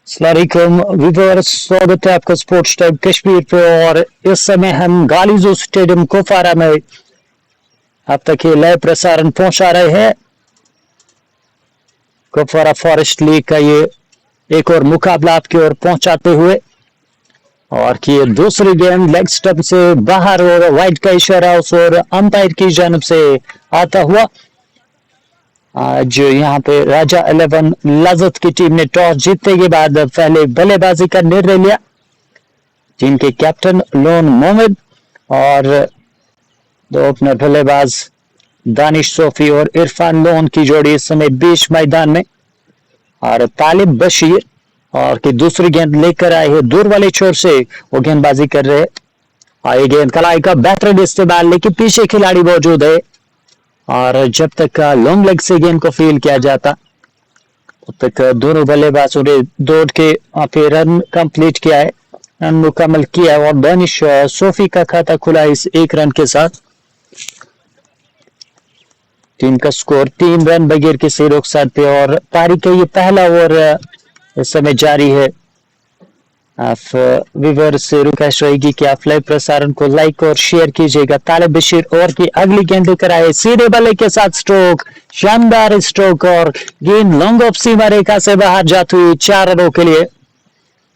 अस्सलामुअलैकुम व्यूअर्स, स्वागत है आपका स्पोर्ट्स टाइम कश्मीर पे। और इस समय हम गालिजो स्टेडियम कुपवारा में अब तक ये लाइव प्रसारण पहुंचा रहे हैं। कुपवारा फॉरेस्ट लीग का ये एक और मुकाबला आपकी ओर पहुंचाते हुए, और कि ये दूसरी गेंद लेग स्टंप से बाहर और वाइड का इशारा उस और अंपायर की जानब से आता हुआ। आज यहाँ पे राजा 11 लजत की टीम ने टॉस जीतने के बाद पहले बल्लेबाजी का निर्णय लिया। टीम के कैप्टन लोन मोहम्मद और दो ओपनर बल्लेबाज दानिश सोफी और इरफान लोन की जोड़ी इस समय बीच मैदान में, और तालिब बशीर और की दूसरी गेंद लेकर आए हैं दूर वाले छोर से, वो गेंदबाजी कर रहे हैं। और ये गेंद कलाई का बेहतरीन इस्तेमाल, लेकिन पीछे खिलाड़ी मौजूद है, और जब तक लॉन्ग लेग से गेंद को फील किया जाता तब तक दोनों बल्लेबाजों ने दौड़ के फिर रन कंप्लीट किया है, रन मुकम्मल किया है, और दानिश सोफी का खाता खुला इस एक रन के साथ। टीम का स्कोर 3 रन बगैर किसी नुकसान पे, और पारी का ये पहला ओवर इस समय जारी है। आप व्यूअर्स से रिक्वेस्ट रहेगी कि आप लाइव प्रसारण को लाइक और शेयर कीजिएगा। तालिब बशीर और की अगली गेंद लेकर आए, सीधे बल्ले के साथ स्ट्रोक, शानदार स्ट्रोक, और गेंद लॉन्ग ऑफ सीमा रेखा से बाहर जाती हुई 4 रनों के लिए।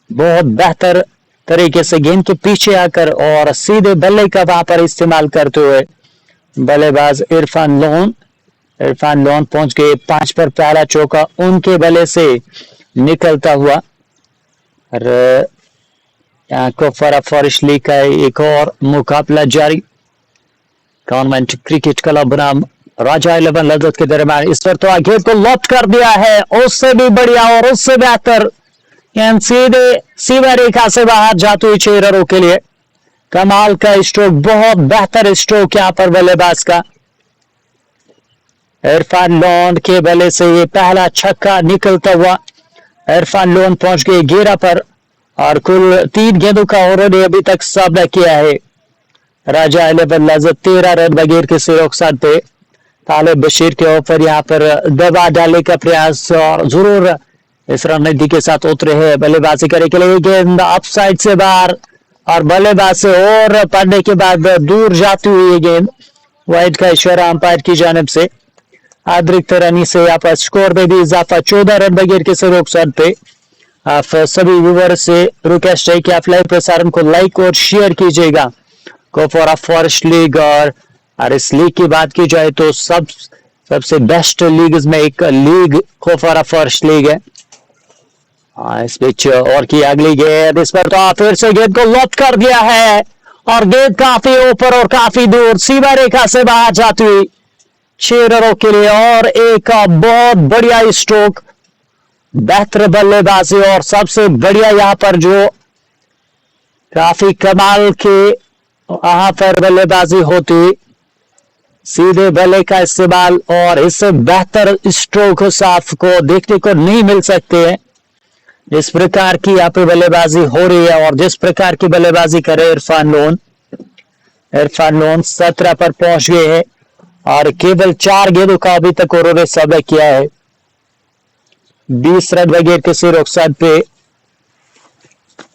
बहुत बेहतर तरीके से गेंद के पीछे आकर और सीधे बल्ले का वहां पर इस्तेमाल करते हुए बल्लेबाज इरफान लोन पहुंच गए 5 पर। पहला चौका उनके बल्ले से निकलता हुआ। और कुपवारा फॉरेस्ट लीग का एक और मुकाबला जारी, गवर्नमेंट क्रिकेट क्लब बनाम राजा 11 लजत के दरमियान। इस पर तो गेंद को लॉट कर दिया है, उससे भी बढ़िया और उससे बेहतर गेंद सीधे सीमा रेखा से बाहर जाते हुए 6 रनों के लिए। कमाल का स्ट्रोक, बहुत बेहतर स्ट्रोक यहाँ पर बल्लेबाज का। इरफान लोन के बल्ले से ये पहला छक्का निकलता हुआ। इरफान लोन पहुंच गए 11 पर, और कुल 3 गेंदों का उन्होंने अभी तक सामना किया है। राजा 11 लजत 13 रन बगैर किसी नुकसान पे। तालिब बशीर के ऊपर यहाँ पर दबा डालने का प्रयास, और जरूर इस रणनीति के साथ उतरे हैं बल्लेबाजी करने के लिए। गेंद अप साइड से बाहर, और बल्लेबाज से और पड़ने के बाद दूर जाती हुई गेंद, वाइड का इशारा अंपायर की जानब से। अतिरिक्त रनी से यहाँ पर स्कोर में भी इजाफा, 14 रन बगैर किसी नुकसान पे। आप सभी व्यूअर से रिक्वेस्ट है कि आप लाइव प्रसारण को लाइक और शेयर कीजिएगा। कुपवारा फॉरेस्ट लीग, और इस लीग की बात की जाए तो सबसे बेस्ट लीग में एक लीग कुपवारा फॉरेस्ट लीग है। इस बीच और की अगली गेंद, इस पर तो फिर से गेंद को लॉक कर दिया है, और गेंद काफी ऊपर और काफी दूर सीमा रेखा से बाहर जाती हुई 6 रनों के लिए। और एक बहुत बढ़िया स्ट्रोक, बेहतर बल्लेबाजी, और सबसे बढ़िया यहाँ पर जो काफी कमाल के यहाँ पर बल्लेबाजी होती, सीधे बल्ले का इस्तेमाल, और इससे बेहतर स्ट्रोक साफ को देखने को नहीं मिल सकते हैं। जिस प्रकार की यहाँ पे बल्लेबाजी हो रही है और जिस प्रकार की बल्लेबाजी करे इरफान लोन 17 पर पहुंच गए हैं, और केवल 4 गेंदों का अभी तक उन्होंने सामना किया है। 20 रन बगैर किसी नुकसान पे।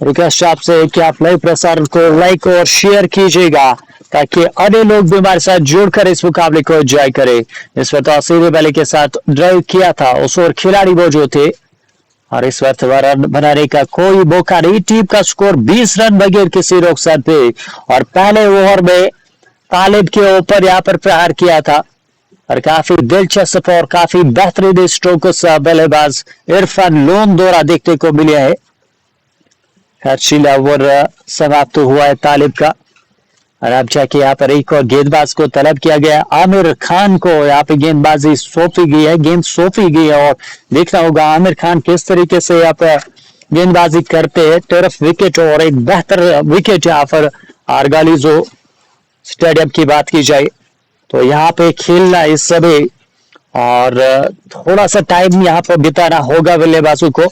रिक्वेस्ट आपसे कि आप लाइव प्रसारण को लाइक और शेयर कीजिएगा, ताकि अन्य लोग भी हमारे साथ जुड़कर इस मुकाबले को एंजॉय करें। इस पर तो सीधे बल्ले के साथ ड्राइव किया था, उस और खिलाड़ी मौजूद थे, और इस वक्त रन बनाने का कोई मौका नहीं। टीम का स्कोर 20 रन बगैर किसी नुकसान पे, और पहले ओवर में तालिब के ऊपर यहाँ पर प्रहार किया था, और काफी दिलचस्प और काफी बेहतरीन स्ट्रोक बल्लेबाज इरफान लोन द्वारा देखने को मिला है। खर्चीला ओवर समाप्त हुआ है तालिब का, और अब जाके यहाँ पर एक और गेंदबाज को तलब किया गया। आमिर खान को यहाँ पे गेंदबाजी सौंपी गई है, गेंद सौंपी गई है, और देखना होगा आमिर खान किस तरीके से यहाँ पर गेंदबाजी करते हैं। टर्फ विकेट और एक बेहतर विकेट यहाँ पर गालिजो स्टेडियम की बात की जाए तो यहाँ पे खेलना इस समय, और थोड़ा सा टाइम यहाँ पर बिताना होगा बल्लेबाजों को।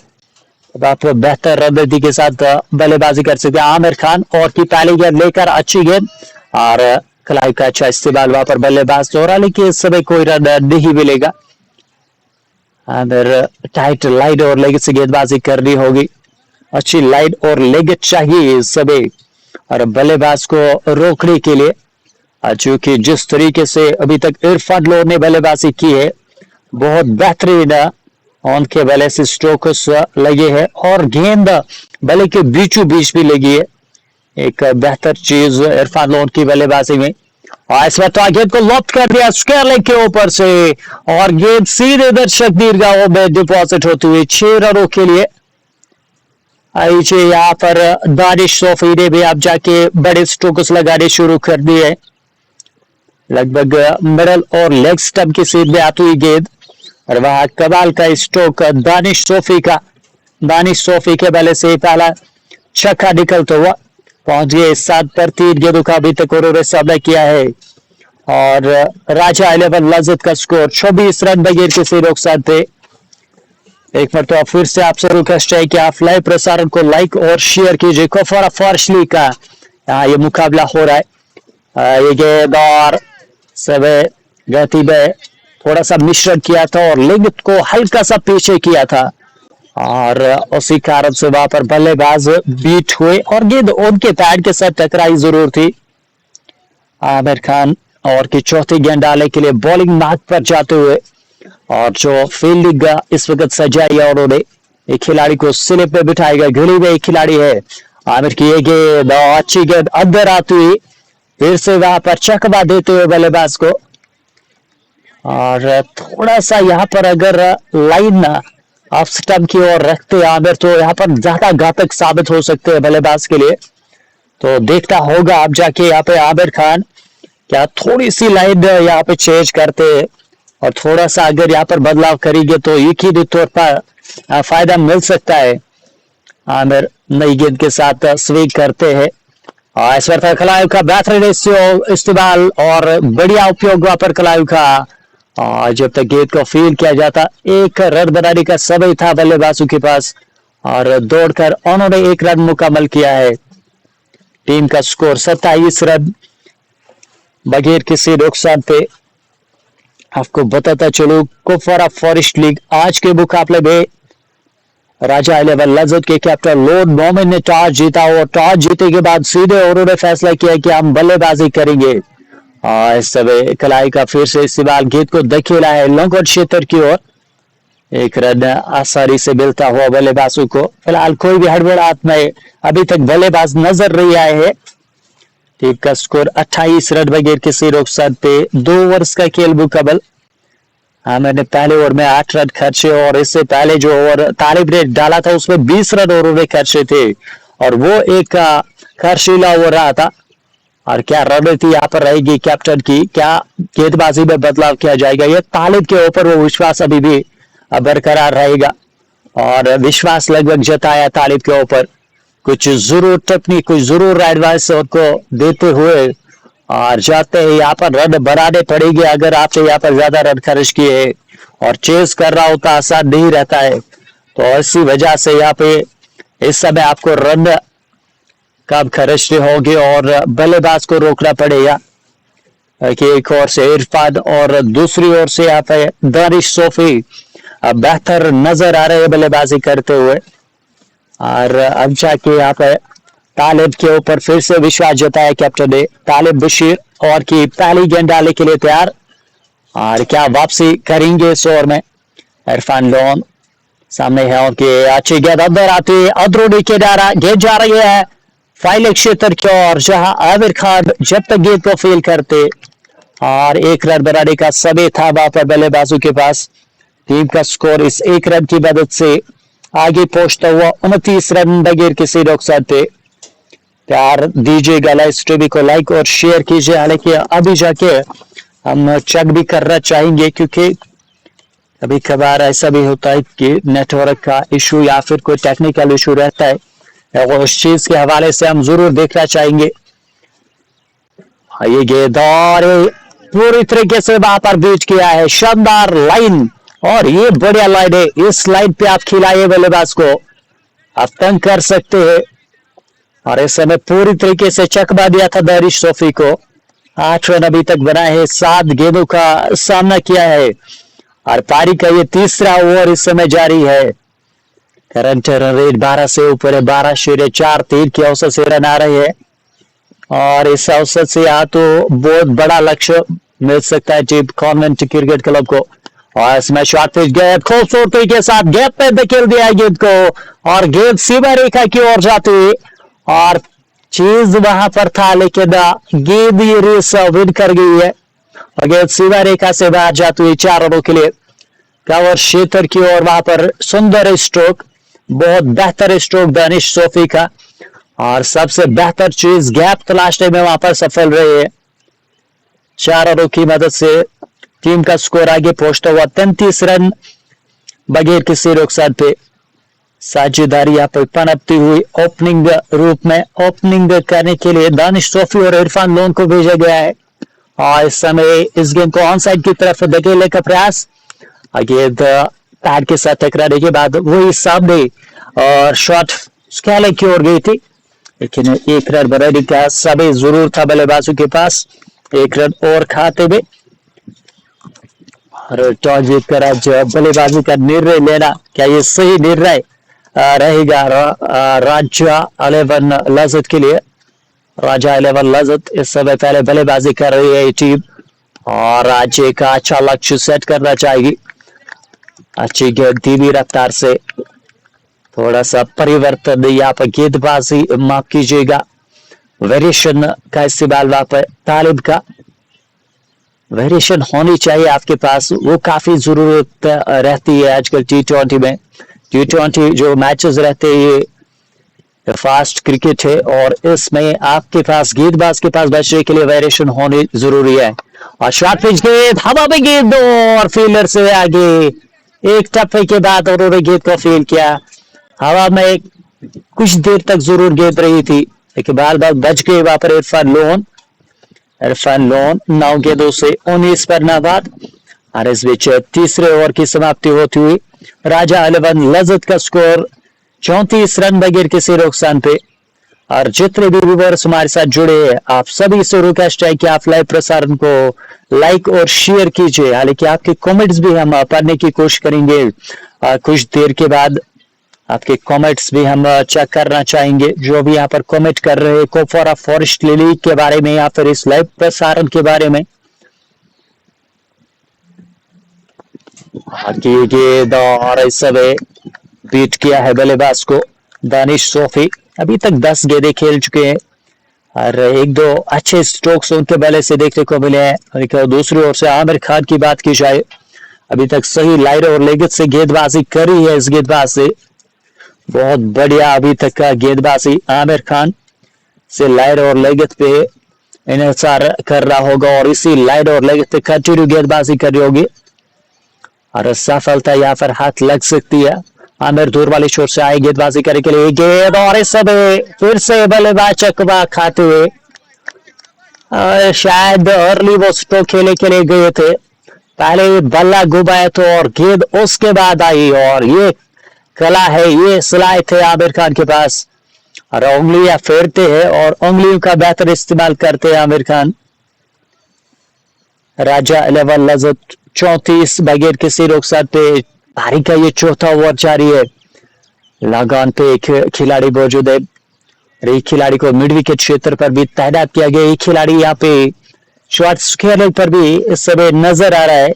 अब आप बेहतर रणनीति के साथ बल्लेबाजी कर सकते हैं। आमिर खान और की पहली गेंद लेकर अच्छी गेंद, और कलाई का अच्छा इस्तेमाल वहां पर बल्लेबाज द्वारा, लेकिन इस समय कोई रन नहीं मिलेगा। अगर टाइट लाइट और लेग से गेंदबाजी करनी होगी, अच्छी लाइट और लेग चाहिए सभी और बल्लेबाज को रोकने के लिए। चूंकि जिस तरीके से अभी तक इरफान लोन ने बल्लेबाजी की है, बहुत बेहतरीन उनके बल्ले से स्ट्रोक्स लगे हैं और गेंद बल्ले के बीचों बीच भी लगी है। एक बेहतर चीज इरफान लोन की बल्लेबाजी में। और इस बार गेंद को लॉफ्ट कर दिया स्क्वायर लेग के ऊपर से और गेंद सीधे दर्शक दीर्घाओं में डिपॉजिट होती हुई 6 रनों के लिए। यहाँ पर दानिश सोफी ने भी अब जाके बड़े स्ट्रोक्स लगाने शुरू कर दिए। लगभग मिडल और लेग स्टंप की सीध में आती हुई गेंद और वहां कमाल का स्ट्रोक दानिश सोफी का। दानिश सोफी के बल्ले से पहला छक्का निकलता हुआ पहुंच गए 7 पर 3 गेंदों का अभी तक उन्होंने सामना किया है। और राजा 11 लज्जत का स्कोर 24 रन बगैर किसी नुकसान थे। एक बार तो फिर से आपसे रिक्वेस्ट है कि आप लाइव प्रसारण को लाइक और शेयर कीजिए। कुफरा फॉर्शली का यहाँ ये मुकाबला हो रहा है। ये गेंद और सब गति में थोड़ा सा मिश्रण किया था और लेग को हल्का सा पीछे किया था और उसी कारण से वहां पर बल्लेबाज बीट हुए और गेंद उनके पैड के साथ टकराई जरूर थी। आमिर खान और की चौथी गेंद डालने के लिए बॉलिंग मार्ग पर जाते हुए और जो फील्डिंग इस वक्त सजाई है उन्होंने एक खिलाड़ी को स्लिप में बिठाएगा। घिरी में एक खिलाड़ी है आमिर की। ये गेंद अच्छी गेंद अंदर आती हुई फिर से वहां पर चकमा देते हुए बल्लेबाज को। और थोड़ा सा यहाँ पर अगर लाइन ऑफ स्टंप की ओर रखते आमिर तो यहाँ पर ज्यादा घातक साबित हो सकते हैं बल्लेबाज के लिए। तो देखना होगा अब जाके यहाँ पे आमिर खान क्या थोड़ी सी लाइन यहाँ पे चेंज करते हैं और थोड़ा सा अगर यहाँ पर बदलाव करेंगे तो यकीनी तौर पर फायदा मिल सकता है। आमिर नई गेंद के साथ स्विंग करते हैं और इस बार खिलाड़ी का बेहतरीन इस्तेमाल और बढ़िया उपयोग वहां पर खिलाड़ी का। और जब तक गेंद को फील्ड किया जाता एक रन बनाने का समय था बल्लेबाजों के पास और दौड़कर उन्होंने 1 रन मुकम्मल किया है। टीम का स्कोर 27 रन बगैर किसी नुकसान पे। आपको बताता चलो कुपवारा फॉरेस्ट लीग आज के मुकाबले में राजा 11 लज्जत के कैप्टन लोन मोमिन ने टॉस जीता और टॉस जीते के बाद सीधे उन्होंने फैसला किया कि हम बल्लेबाजी करेंगे। इस समय कलाई का फिर से इस्तेमाल गेंद को धकेला है लॉन्ग क्षेत्र की ओर। 1 रन आसानी से मिलता हुआ बल्लेबाजों को। फिलहाल कोई भी हड़बड़ाहट में अभी तक बल्लेबाज नजर नहीं आए हैं। टीम का स्कोर 28 रन बगैर किसी नुकसान पे। 2 ओवर्स का खेल मुकम्मल। मैंने पहले ओवर में 8 रन खर्चे और इससे पहले जो ओवर तालिब ने डाला था उसमें 20 रन उन्होंने खर्चे थे और वो एक खर्चीला ओवर रहा था। और क्या रणनीति यहाँ पर रहेगी कैप्टन की, क्या गेंदबाजी में बदलाव किया जाएगा, ये तालिब के ऊपर वो विश्वास अभी भी बरकरार रहेगा और विश्वास लगभग जताया तालिब के ऊपर। कुछ जरूर टिप्पणी कुछ जरूर एडवाइस उनको देते हुए और जाते हैं यहाँ पर रन बनाने पड़ेंगे। अगर आपने यहाँ पर ज्यादा रन खर्च किए और चेस कर रहा होता आसान नहीं रहता है तो इसी वजह से यहाँ पे इस समय आपको रन कम खर्चने होंगे और बल्लेबाज को रोकना पड़ेगा। कि एक ओर से इरफान और दूसरी ओर से यहाँ पे दानिश सोफी बेहतर नजर आ रहे हैं बल्लेबाजी करते हुए। और अब जाके यहाँ पे तालिब के ऊपर फिर से विश्वास जताया कैप्टन ने। तालिब बशीर और की पहली गेंद डालने के लिए तैयार और क्या वापसी करेंगे इस ओवर में। इरफान लोन सामने है और की अच्छी गेंद अंदर आती है अंदरूनी किनारा गेंद जा रही है फाइल क्षेत्र की ओर जहां आमिर खान जब तक गेंद को फील करते और 1 रन बनाने का समय था वहां पर बल्लेबाजों के पास। टीम का स्कोर इस 1 रन की मदद से आगे पहुंचता हुआ 29 रन बगैर किसी नुकसान पे। प्यार दीजिएगा, लाइव स्ट्रीमिंग को लाइक और शेयर कीजिए। हालांकि अभी जाके हम चेक भी करना चाहेंगे क्योंकि कभी कभार ऐसा भी होता है कि नेटवर्क का इशू या फिर कोई टेक्निकल इशू रहता है और उस चीज के हवाले से हम जरूर देखना चाहेंगे। ये गेंद और पूरी तरीके से वहां पर बीट किया है शानदार लाइन और ये बढ़िया लाइन है। इस लाइन पे आप खिलाइए बल्लेबाज को, आप तंग कर सकते हैं। और इस समय पूरी तरीके से चकमा दिया था दानिश सोफी को। 8 रन अभी तक बनाए हैं, 7 गेंदों का सामना किया है और पारी का ये तीसरा ओवर इस समय जारी है। करंट रन रेट 12 से ऊपर है, 12.43 की औसत से रन आ रहे हैं और इस औसत से यहाँ तो बहुत बड़ा लक्ष्य मिल सकता है टीम कॉन्वेंट क्रिकेट क्लब को। और इसमें शॉर्ट पिच गेंद खूबसूरती के साथ गेंद पे धकेल दिया गेंद को और गेंद सीमा रेखा की ओर जाती हुई और चीज वहां पर था लेकिन गेंद ये रेस विन कर गई है और गेंद सीमा रेखा से बाहर जाती हुई 4 रनों के लिए कवर क्षेत्र की ओर। वहां पर सुंदर स्ट्रोक, बहुत बेहतर स्ट्रोक दानिश सोफी का और सबसे बेहतर चीज गैप तलाशने में वहां पर सफल रहे है। 4 रनों की मदद से टीम का स्कोर आगे पहुंचता हुआ 33 रन बगैर किसी नुकसान पे। साझेदारी यहाँ पर पनपती हुई ओपनिंग रूप में ओपनिंग करने के लिए दानिश सोफी और इरफान लोन को भेजा गया है और इस समय इस गेंद को ऑन साइड की तरफ धकेलने का प्रयास, गेंद पैड के साथ टकराने के बाद वही सामने और शॉट स्कैले की ओर गई थी लेकिन 1 रन बनाने का समय जरूर था बल्लेबाजों के पास। 1 रन और खाते में और टॉस जीतकर आज बल्लेबाजी का निर्णय लेना, क्या ये सही निर्णय रहेगा राजा 11 लजत के लिए। राजा 11 लजत इस समय पहले बल्लेबाजी कर रही है टीम और आज एक अच्छा लक्ष्य सेट करना चाहेगी। अच्छी गेंद धीमी रफ्तार से, थोड़ा सा परिवर्तन यहाँ पर गेंदबाजी, माफ कीजिएगा वेरिएशन का इस्तेमाल वहां पर तालिब का वेरिएशन होनी चाहिए आपके पास, वो काफी जरूरत रहती है आजकल T20 में। T20 जो मैचेस रहते हैं ये फास्ट क्रिकेट है और इसमें आपके पास गेंदबाज के पास बचने के लिए वेरिएशन होनी जरूरी है। और शॉर्ट पिच गेंद हवा में गेंद और फील्डर से आगे एक टप्पे के बाद उन्होंने गेंद को फील किया। हवा में कुछ देर तक जरूर गेंद रही थी लेकिन बार बार बच गए वहां पर इरफान लोन 9 गेंदों से 19 पर नाबाद। और इस बीच तीसरे ओवर की समाप्ति होती हुई राजा 11 लजत का स्कोर 34 रन बगैर किसी नुकसान पे। और जितने भी व्यूअर्स हमारे साथ जुड़े हैं आप सभी से रिक्वेस्ट है कि आप लाइव प्रसारण को लाइक और शेयर कीजिए। हालांकि आपके कमेंट्स भी हम पढ़ने की कोशिश करेंगे कुछ देर के बाद, आपके कमेंट्स भी हम चेक करना चाहेंगे जो भी यहाँ पर कमेंट कर रहे हैं कोफोरा फॉरेस्ट लिली के बारे में या फिर इस लाइव प्रसारण के बारे में। और इस समय बीट किया है बल्लेबाज को दानिश सोफी, अभी तक 10 गेंदें खेल चुके हैं और 1-2 अच्छे स्ट्रोक्स उनके बल्ले से देखने को मिले हैं। दूसरी ओर से आमिर खान की बात की जाए, अभी तक सही लाइड और लेगत से गेंदबाजी करी है इस गेंदबाज से, बहुत बढ़िया अभी तक का गेंदबाजी आमिर खान से लाइड और लेगत पे इन्हिसार कर रहा होगा और इसी लाइड और लेगत पे कंटिन्यू गेंदबाजी कर रही होगी और सफलता यहाँ पर हाथ लग सकती है। आमिर दूर वाले शोर से आए गेंदबाजी करने के लिए गेंद और इस समय फिर से बल्लेबाज चकवा खाते हुए शायद अर्ली वो स्ट्रोक खेलने के लिए गए थे, पहले बल्ला घुमाया तो और गेंद उसके बाद आई और ये कला है, ये सलाहियत है आमिर खान के पास और उंगलियां फेरते हैं और उंगलियों का बेहतर इस्तेमाल करते हैं आमिर खान। राजा 11 लजत 34 बगैर किसी नुकसान पे पारी का ये चौथा ओवर जारी है। लगान पे एक खिलाड़ी मौजूद है, एक खिलाड़ी को मिड विकेट क्षेत्र पर भी तैनात किया गया। एक खिलाड़ी यहाँ पे शॉर्ट खेलने पर भी इस समय नजर आ रहा है।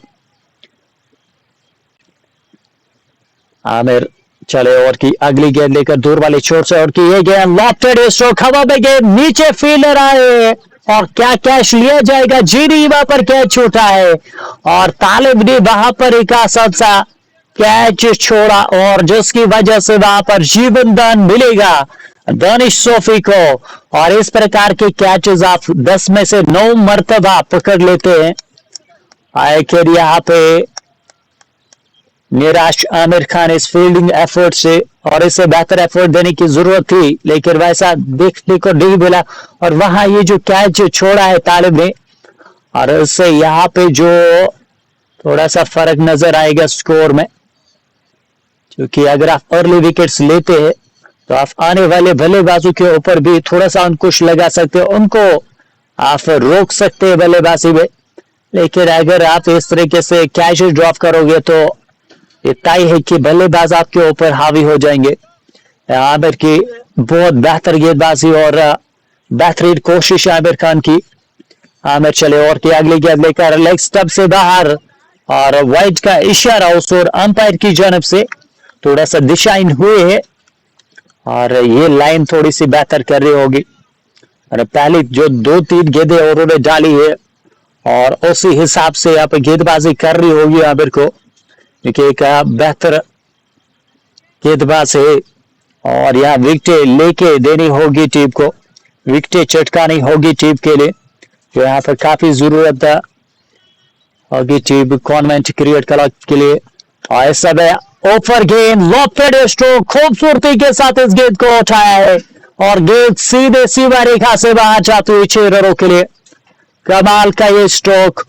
आमिर चले ओवर की अगली गेंद लेकर दूर वाले छोर से और की ये गेंद लॉफ्टेड स्ट्रोक, हवा में गेंद नीचे फील्डर आए और क्या कैच लिया जाएगा, जीडी वहां पर कैच छूटा है और तालिब ने वहां पर एक आसान सा कैच छोड़ा और जिसकी वजह से वहां पर जीवन दान मिलेगा दानिश सोफी को। और इस प्रकार के कैचेस आप 10 में से 9 मर्तबा पकड़ लेते हैं। आखिर यहाँ पे निराश आमिर खान इस फील्डिंग एफर्ट से और इसे बेहतर एफर्ट देने की जरूरत थी लेकिन वैसा देखने को नहीं मिला और वहां ये जो कैच छोड़ा है तालिब ने और इससे यहाँ पे जो थोड़ा सा फर्क नजर आएगा स्कोर में, क्योंकि अगर आप अर्ली विकेट्स लेते हैं तो आप आने वाले बल्लेबाजों के ऊपर भी थोड़ा सा अंकुश लगा सकते हो, उनको आप रोक सकते हैं बल्लेबाजी में। लेकिन अगर आप इस तरीके से कैच ड्रॉप करोगे तो ये तय है कि बल्लेबाज आपके ऊपर हावी हो जाएंगे। आमिर की बहुत बेहतर गेंदबाजी और बेहतरीन कोशिश आमिर खान की। आमिर चले और की अगली गेंद लेकर लेग स्टंप से बाहर और वाइड का इशारा उस और अंपायर की जानब से थोड़ा सा दिशाहीन हुए है और ये लाइन थोड़ी सी बेहतर कर रही होगी। और पहले जो 2-3 गेंदें उन्होंने डाली है और उसी हिसाब से यहाँ पे गेंदबाजी कर रही होगी आमिर को, क्योंकि एक बेहतर गेंदबाज है और यहाँ विकेट लेके देनी होगी टीम को, विकेट चटकानी होगी टीम के लिए, जो यहाँ पर काफी जरूरत होगी टीम कॉन्वेंट क्रिएट करने के लिए। और इस समय ओवर गेंद लॉफ्टेड स्ट्रोक खूबसूरती के साथ इस गेंद को उठाया है और गेंद सीधे सीमा रेखा से बाहर जाती हुई 6 रनों के लिए। कमाल का ये स्ट्रोक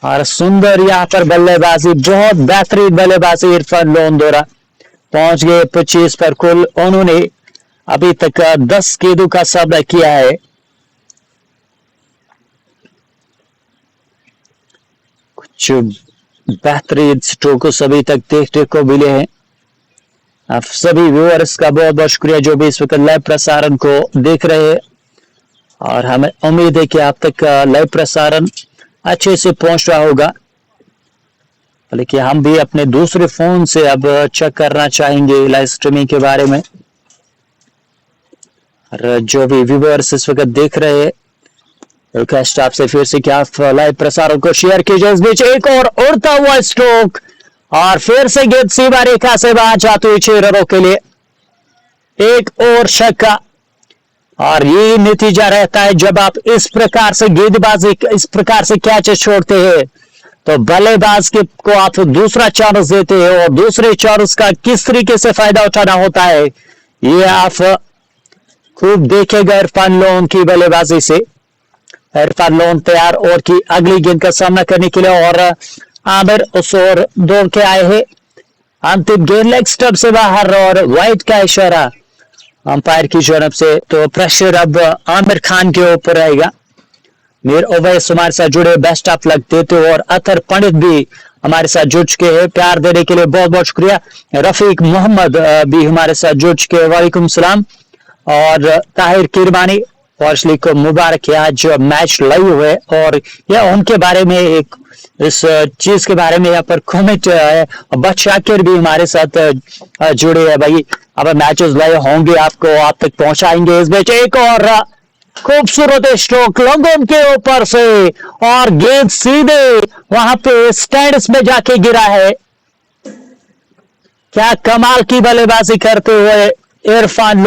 और सुंदर यहाँ पर बल्लेबाजी, बहुत बेहतरीन बल्लेबाजी इरफान लोन द्वारा। पहुंच गए 25 पर, कुल उन्होंने अभी तक 10 गेंदों का सामना किया है। कुछ बेहतरीन स्ट्रोक अभी तक देखने को मिले हैं। आप सभी व्यूअर्स का बहुत बहुत शुक्रिया जो भी इस वक्त लाइव प्रसारण को देख रहे हैं और हमें उम्मीद है कि आप तक लाइव प्रसारण अच्छे से पहुंच रहा होगा। लेकिन हम भी अपने दूसरे फोन से अब चेक करना चाहेंगे लाइव स्ट्रीमिंग के बारे में। और जो भी व्यूअर्स इस वक्त देख रहे हैं, रिक्वेस्ट आपसे फिर से कि आप लाइव प्रसारण को शेयर कीजिए। इस बीच एक और उड़ता हुआ स्ट्रोक और फिर से गेंद सीमा रेखा से बाहर जाते हुए 6 रनों के लिए। एक और छक्का और ये नतीजा रहता है जब आप इस प्रकार से गेंदबाजी, इस प्रकार से कैच छोड़ते हैं तो बल्लेबाज के को आप दूसरा चांस देते हैं और दूसरे चांस का किस तरीके से फायदा उठाना होता है ये आप खूब देखेगा इरफान लोन की बल्लेबाजी से। इरफान लोन तैयार और की अगली गेंद का सामना करने के लिए और आमिर उस ओर दौड़ के आए हैं। अंतिम गेंद लेग स्टंप से बाहर और वाइड का इशारा अंपायर की जानब से। तो प्रेशर अब आमिर खान के ऊपर रहेगा। मीर ओवैस हमारे साथ जुड़े, बेस्ट ऑफ लक देते हो और अतर पंडित भी हमारे साथ जुड़ चुके हैं, प्यार देने के लिए बहुत बहुत शुक्रिया। रफीक मोहम्मद भी हमारे साथ जुड़ चुके हैं, वालेकुम सलाम। और ताहिर किरमानी वार्शली को मुबारक है, आज मैच लाइव हुए और यह उनके बारे में एक इस चीज के बारे में यहाँ पर कमेंट है। बट शाकिर भी हमारे साथ जुड़े हैं भाई। अब मैचेस लाइव होंगे, आपको आप तक पहुंचाएंगे। इस बीच एक और खूबसूरत स्ट्रोक लंगोन के ऊपर से और गेंद सीधे वहां पे स्टैंड्स में जाके गिरा है। क्या कमाल की बल्लेबाजी करते हुए इरफान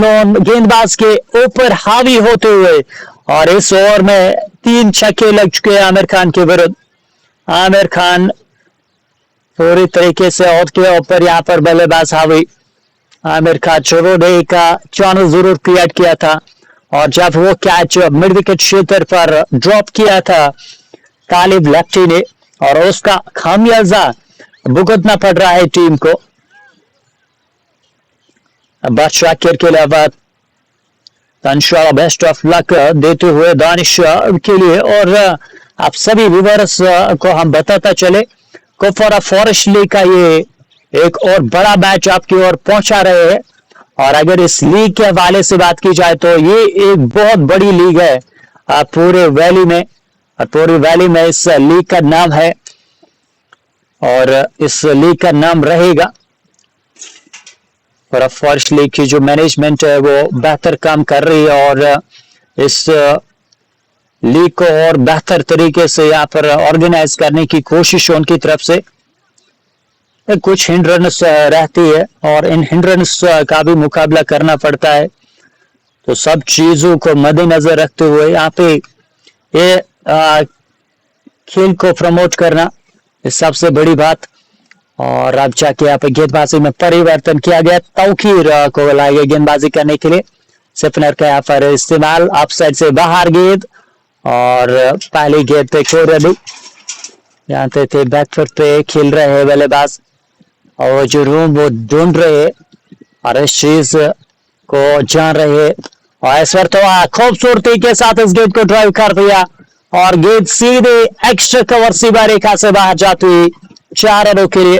लोन गेंदबाज के ऊपर हावी होते हुए और इस ओवर में 3 छक्के लग चुके हैं आमिर खान के विरुद्ध। आमिर खान पूरी तरीके से आउट के ऊपर यहाँ पर बल्लेबाज हावी। आमिर खान चोरोडे का चांस जरूर क्रिएट किया था और जब वो कैच मिड विकेट क्षेत्र पर ड्रॉप किया था तालिब लेफ्टी ने और उसका खामियाजा भुगतना पड़ रहा है टीम को। बादशाह के अलावा इंशाल्लाह बेस्ट ऑफ लक देते हुए दानिश के लिए। और आप सभी व्यूअर्स को हम बताता चले कुपवारा फॉरेस्ट लीग का ये एक और बड़ा मैच आपकी ओर पहुंचा रहे हैं। और अगर इस लीग के हवाले से बात की जाए तो ये एक बहुत बड़ी लीग है पूरे वैली में, और पूरी वैली में इस लीग का नाम है और इस लीग का नाम रहेगा। और फॉरेस्ट लीग की जो मैनेजमेंट है वो बेहतर काम कर रही है और इस लीग को और बेहतर तरीके से यहाँ पर ऑर्गेनाइज करने की कोशिश उनकी तरफ से। कुछ हिंड्रेंस रहती है और इन हिंड्रेंस का भी मुकाबला करना पड़ता है, तो सब चीजों को मद्देनजर रखते हुए यहाँ पे ये खेल को प्रमोट करना इस सबसे बड़ी बात। और अब जाके यहाँ पे गेंदबाजी में परिवर्तन किया गया, तौकीर को लाया गया गेंदबाजी करने के लिए। स्पिनर का यहाँ पर इस्तेमाल, ऑफ साइड से बाहर गेंद और पहली गेंद पे कोरली जानते थे बैकफुट पे खेल रहे हैं बल्लेबाज और जो रूम वो ढूंढ रहे हैं और इस चीज को जान रहे हैं। और इस बार तो खूबसूरती के साथ इस गेंद को ड्राइव कर दिया और गेंद सीधे एक्स्ट्रा कवर सीमा रेखा से बाहर जाती हुई 4 रनों के लिए।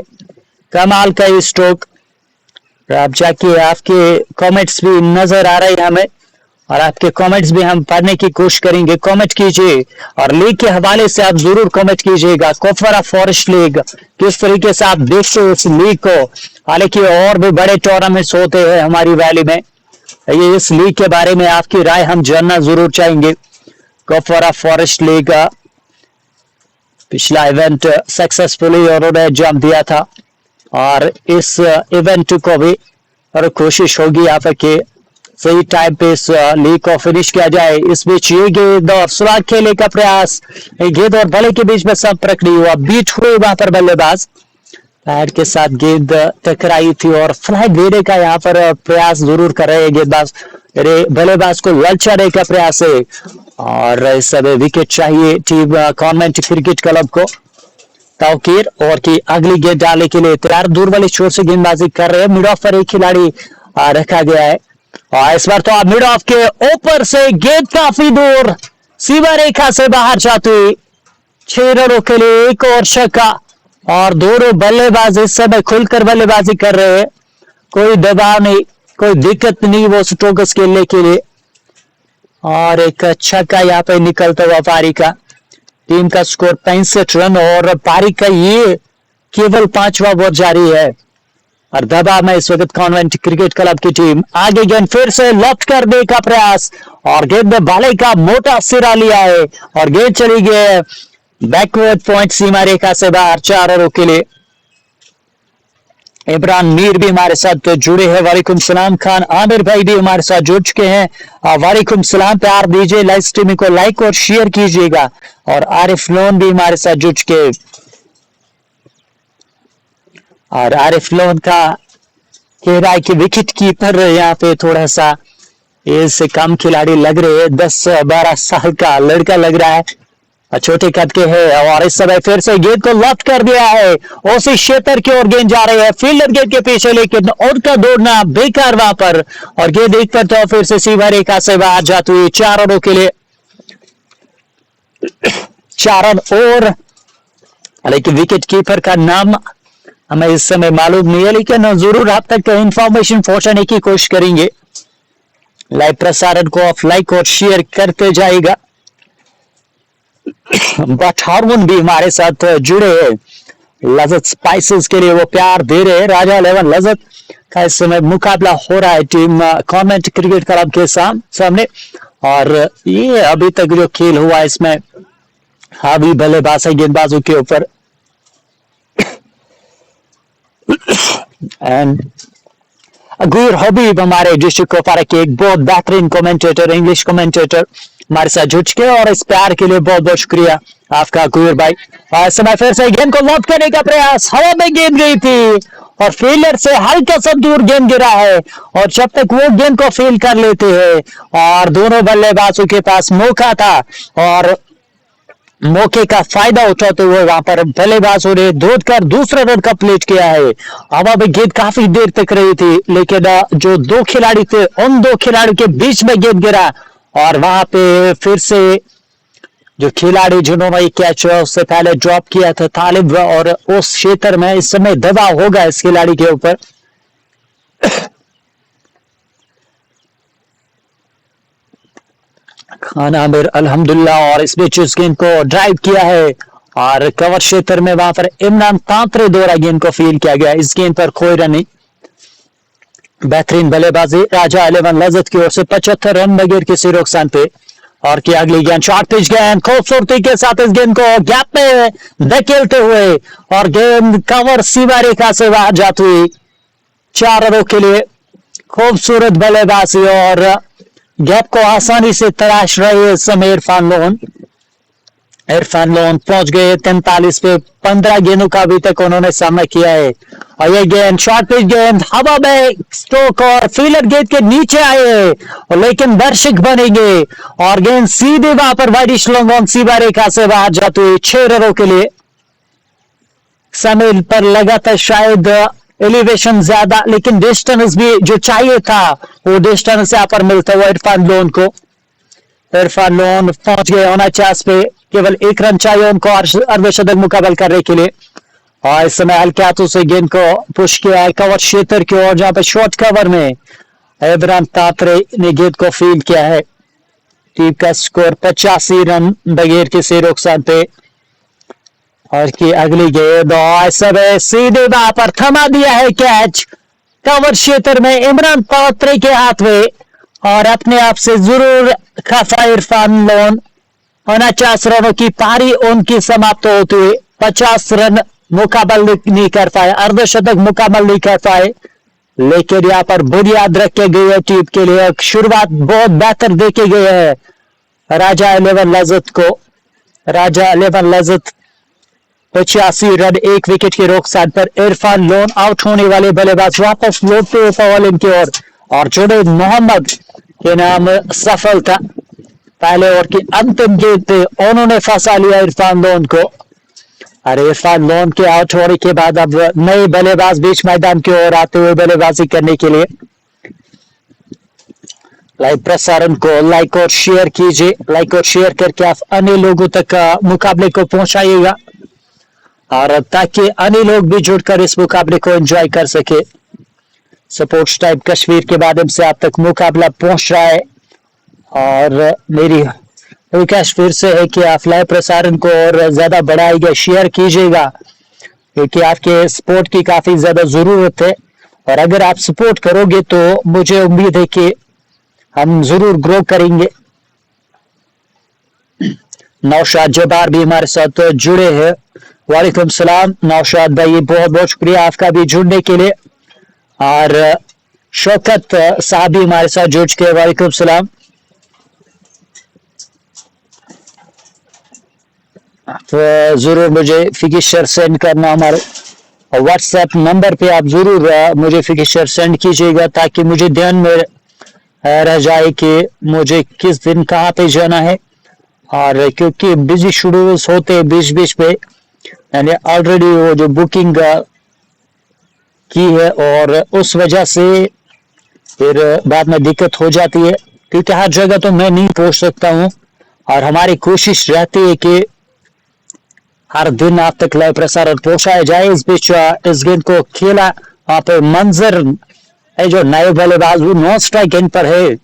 कमाल का ये स्ट्रोक। आप जाके आपके कमेंट्स भी नजर आ रहे हैं हमें, और आपके कमेंट्स भी हम पढ़ने की कोशिश करेंगे। कमेंट कीजिए और लीग के हवाले से आप जरूर कमेंट कीजिएगा। कुपवारा फॉरेस्ट लीग किस तरीके से आप देखते हो इस लीग को। हालांकि और भी बड़े टूर्नामेंट्स होते हैं हमारी वैली में, ये इस लीग के बारे में आपकी राय हम जानना जरूर चाहेंगे। कुपवारा फॉरेस्ट लीग पिछला इवेंट सक्सेसफुली उन्होंने अंजाम दिया था, और इस इवेंट को भी और कोशिश होगी यहाँ पर कि सही टाइम पे इस लीग को फिनिश किया जाए। इस बीच ये गेंद और सुराग खेले का प्रयास, गेंद और बल्ले के बीच में संपर्क नहीं हुआ, बीट हुए वहां पर बल्लेबाज पैड के साथ गेंद टकराई थी और फ्लैग देने का यहाँ पर प्रयास जरूर कर रहे हैं गेंदबाज। बल्लेबाज को ललचाने का प्रयास है, और इस समय विकेट चाहिए टीम कॉन्वेंट क्रिकेट क्लब को। ताउकीर और की अगली गेंद डालने के लिए तैयार, दूर वाले छोर से गेंदबाजी कर रहे हैं। मिड ऑफ पर एक खिलाड़ी रखा गया है, और इस बार तो आप मिड ऑफ के ऊपर से गेंद काफी दूर सीमा रेखा से बाहर जाती हुई 6 रनों के लिए एक और छक्का। और दोनों बल्लेबाज इस समय खुलकर बल्लेबाजी कर रहे हैं, कोई दबाव नहीं, कोई दिक्कत नहीं वो स्ट्रोक्स खेलने के लिए। और एक छक्का यहाँ पे निकलता हुआ पारी का। टीम का स्कोर 65 रन, और पारी का ये केवल 5वां ओवर जारी है, और दबाव में इस वक्त कॉन्वेंट क्रिकेट क्लब की टीम। आगे गेंद फिर से लॉफ्ट करने का प्रयास, और गेंद में बाले का मोटा सिरा लिया है, और गेंद चली गई बैकवर्ड पॉइंट सीमा रेखा से बाहर 4 रनों के लिए। इमरान मीर भी हमारे साथ जुड़े हैं। वालेकुम सलाम। खान आमिर भाई भी हमारे साथ जुड़ चुके हैं। वालेकुम सलाम। प्यार दीजिए, लाइव स्ट्रीमिंग को लाइक और शेयर कीजिएगा। और आरिफ लोन भी हमारे साथ जुड़ चुके, और आरिफ लोन का कह रहा है कि विकेट कीपर यहाँ पे थोड़ा सा इससे कम खिलाड़ी लग रहे हैं, 10-12 साल का लड़का लग रहा है, छोटे कद के हैं। और इस समय फिर से गेंद को लॉफ्ट कर दिया है, उसी क्षेत्र की ओर गेंद जा रही है, फील्डर गेंद के पीछे, लेकिन उनका दौड़ना बेकार वहां पर, और गेंद एक पर तो फिर से सीमा रेखा से बाहर जाती हुई 4 रनों के लिए। 4 रन और, लेकिन विकेट कीपर का नाम हमें इस समय मालूम नहीं है, लेकिन जरूर आप तक इंफॉर्मेशन पहुंचाने की कोशिश करेंगे। लाइव प्रसारण को आप लाइक और शेयर करते जाएगा। बट हार्मोन भी हमारे साथ जुड़े हैं। लजत स्पाइसेस के लिए वो प्यार दे रहे हैं। राजा 11 लजत का इस समय मुकाबला हो रहा है टीम कॉन्वेंट क्रिकेट क्लब के सामने, और ये अभी तक जो खेल हुआ है इसमें हावी बल्लेबाज गेंदबाजों के ऊपर। एंड अगूर हबीब हमारे डिस्ट्रिक्ट कुपवारा के एक बहुत बेहतरीन कमेंटेटर, इंग्लिश कमेंटेटर हमारे साथ जुड़ चुके, और इस प्यार के लिए बहुत बहुत शुक्रिया आपका अगूर भाई। और समय फिर से गेंद को लॉफ्ट करने का प्रयास, हवा में गेंद गई थी, और फील्डर से हल्का सा दूर गेंद गिरा है, और जब तक वो गेंद को फील कर लेते हैं, और दोनों बल्लेबाजों के पास मौका था, और मौके का फायदा उठाते हुए वहां पर बल्लेबाजों ने धोकर दूसरा रन कंप्लीट किया है। हवा में गेंद काफी देर तक रही थी, लेकिन जो 2 खिलाड़ी थे उन 2 खिलाड़ी के बीच में गेंद गिरा, और वहां पे फिर से जो खिलाड़ी जिन्होंने कैच उससे पहले ड्रॉप किया था तालिब, और उस क्षेत्र में इस समय दबाव होगा इस खिलाड़ी के ऊपर। खान आमिर अल्हम्दुलिल्लाह, और इस बीच इस गेंद को ड्राइव किया है, और कवर क्षेत्र में वहां पर इमरान तांत्रे द्वारा गेंद को फील किया गया। इस गेंद पर कोई रन नहीं। बेहतरीन बल्लेबाजी राजा 11 लजत की ओर से 75 रन बगैर किसी नुकसान पे। और की अगली गेंद शॉर्ट पिच गेंद, खूबसूरती के साथ इस गेंद को गैप में धकेलते हुए, और गेंद कवर सीमा रेखा से बाहर जाती हुई 4 रनों के लिए। खूबसूरत बल्लेबाजी, और गैप को आसानी से तलाश रहे इस समय इरफान लोन पहुंच गए 43 पे। 15 गेंदों का अभी तक उन्होंने सामना किया है, और ये गेंद शॉर्ट पिच गेंद हवा में स्ट्रोक, और फील्डर गेंद के नीचे आए हैं, और लेकिन दर्शक बनेंगे, और गेंद सीधे वहां पर वाइडिश लॉन्ग सीमा रेखा से बाहर जाते हुए 6 रनों के लिए। समय पर लगा था शायद एलिवेशन ज्यादा, लेकिन डिस्टेंस भी जो चाहिए था वो डिस्टेंस यहाँ पर मिलता हुआ इरफान लोन को। इरफान लोन पहुंच गए 49 पे, केवल 1 रन चाहिए उनको अर्धशतक मुकाबल करने के लिए। और इस समय हल्के हाथों से गेंद को पुश किया है कवर क्षेत्र की ओर, जहां पे शॉर्ट कवर में इमरान तांत्रे ने गेंद को फील्ड किया है। टीम का स्कोर 85 रन बगैर किसी नुकसान पे। और की अगली गेंद और समय सीधे वहां पर थमा दिया है कैच कवर क्षेत्र में इमरान तांत्रे के हाथ में, और अपने आप से जरूर खफा इरफान लोन। 49 रनों की पारी उनकी समाप्त होती हुई 50 रन मुकाबल नहीं कर पाए, अर्धशतक मुकाबल नहीं कर पाए, लेकिन यहाँ पर बुनियाद रखे गए है टीम के लिए। शुरुआत बहुत बेहतर देखे गए है राजा 11 लजत को। राजा 11 लजत 85 रन 1 विकेट के नुकसान पर। इरफान लोन आउट होने वाले बल्लेबाज वापस लौटते हुए पवेलियन की ओर, और जुनैद मोहम्मद के नाम सफल था। पहले ओवर की अंतिम गेंद पे उन्होंने फंसा लिया इरफान लोन को। और इरफान लोन के आउट होने के बाद अब नए बल्लेबाज बीच मैदान की ओर आते हुए बल्लेबाजी करने के लिए। लाइव प्रसारण को लाइक और शेयर कीजिए, लाइक और शेयर करके आप अन्य लोगों तक मुकाबले को पहुंचाइएगा, और ताकि अन्य लोग भी जुड़कर इस मुकाबले को एंजॉय कर सके। स्पोर्ट्स टाइम कश्मीर के माध्यम से आप तक मुकाबला पहुंच रहा है, और मेरी रिक्वेस्ट फिर से है कि आप लाइव प्रसारण को और ज्यादा बढ़ाइएगा, शेयर कीजिएगा, क्योंकि आपके सपोर्ट की काफी ज्यादा जरूरत है। और अगर आप सपोर्ट करोगे तो मुझे उम्मीद है कि हम जरूर ग्रो करेंगे। नौशाद जबार भी हमारे साथ जुड़े हैं। वालेकुम सलाम नौशाद भाई, बहुत बहुत शुक्रिया आपका भी जुड़ने के लिए। और शौकत साहब भी हमारे साथ जुड़ चुके, वालेकुम सलाम। तो जरूर मुझे फिक्चर सेंड करना, हमारे व्हाट्सएप नंबर पे आप जरूर मुझे फिक्चर सेंड कीजिएगा, ताकि मुझे ध्यान में रह जाए कि मुझे किस दिन कहाँ पे जाना है। और क्योंकि बिजी शेड्यूल्स होते हैं बीच बीच पे, मैंने ऑलरेडी वो जो बुकिंग की है, और उस वजह से फिर बाद में दिक्कत हो जाती है, क्योंकि हर जगह तो मैं नहीं पहुंच सकता हूं। और हमारी कोशिश रहती है कि हर दिन आप तक लाइव प्रसारण पहुंचाया जाए। इस बीच इस गेंद को खेला वहां पे मंजर है, जो नए बल्लेबाज वो नॉन स्ट्राइक एंड पर है,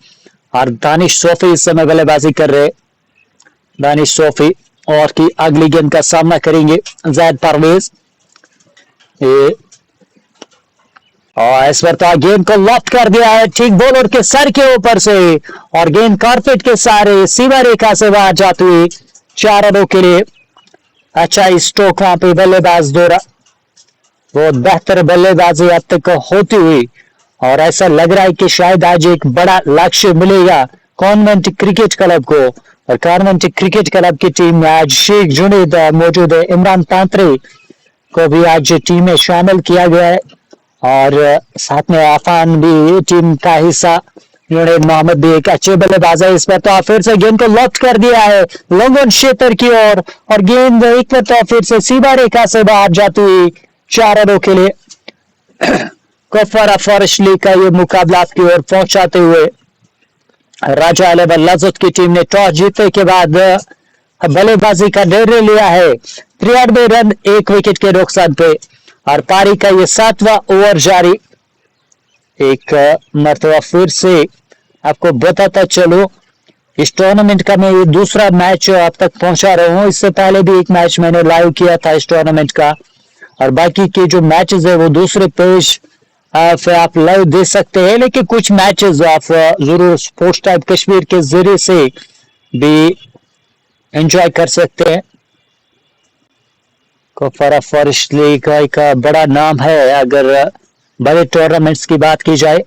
और दानिश सोफी इस समय बल्लेबाजी कर रहे। दानिश सोफी और की अगली गेंद का सामना करेंगे जैद परवेज। और इस बार तो गेंद को लॉफ्ट कर दिया है ठीक बॉलर के सर के ऊपर से, और गेंद कारपेट के सहारे सीमा रेखा से बाहर जाती हुई 4 रनों के लिए। अच्छा स्ट्रोक वहां पे बल्लेबाज द्वारा, बहुत बेहतर बल्लेबाजी अब तक होती हुई, और ऐसा लग रहा है कि शायद आज एक बड़ा लक्ष्य मिलेगा कॉन्वेंट क्रिकेट क्लब को। और कॉन्वेंट क्रिकेट क्लब की टीम में आज शेख जुनैद मौजूद है, इमरान तांत्रे को भी आज टीम में शामिल किया गया है, और साथ में आफान भी टीम का हिस्सा। जुनैद मोहम्मद भी एक अच्छे बल्लेबाज है। इस पर तो फिर से गेंद को लॉफ्ट कर दिया है लंगन क्षेत्र की ओर, और गेंद एक तो फिर से सीमा रेखा से बाहर जाती हुई 4 रनों के लिए। कुपवारा फॉरेस्ट लीग का ये मुकाबला की ओर पहुंचाते हुए राजा 11 लजत की टीम ने टॉस जीतने के बाद बल्लेबाजी का निर्णय लिया है। 93 रन 1 विकेट के नुकसान पे, और पारी का ये 7वां ओवर जारी। एक मरतबा फिर से आपको बताता चलो, इस टूर्नामेंट का मैं ये दूसरा मैच अब तक पहुंचा रहा हूँ। इससे पहले भी एक मैच मैंने लाइव किया था इस टूर्नामेंट का, और बाकी के जो मैचेस है वो दूसरे पेज पे आप लाइव दे सकते हैं। लेकिन कुछ मैचेस आप जरूर स्पोर्ट्स टाइम कश्मीर के जरिए से भी एंजॉय कर सकते हैं। कुपवारा फॉरेस्ट लीग का एक बड़ा नाम है अगर बड़े टूर्नामेंट्स की बात की जाए।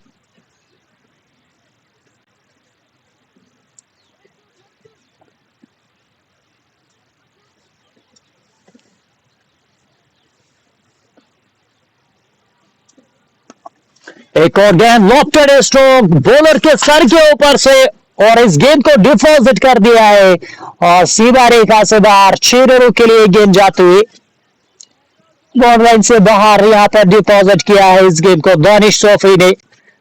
एक और गेंद लॉफ्टेड स्ट्रोक बॉलर के सर के ऊपर से, और इस गेंद को डिपॉजिट कर दिया है, और सीधा रेखा से बाहर 6 रनों के लिए गेंद जाती हुई बॉल लाइन से बाहर यहाँ पर डिपॉजिट किया है इस गेंद को दानिश सोफी ने।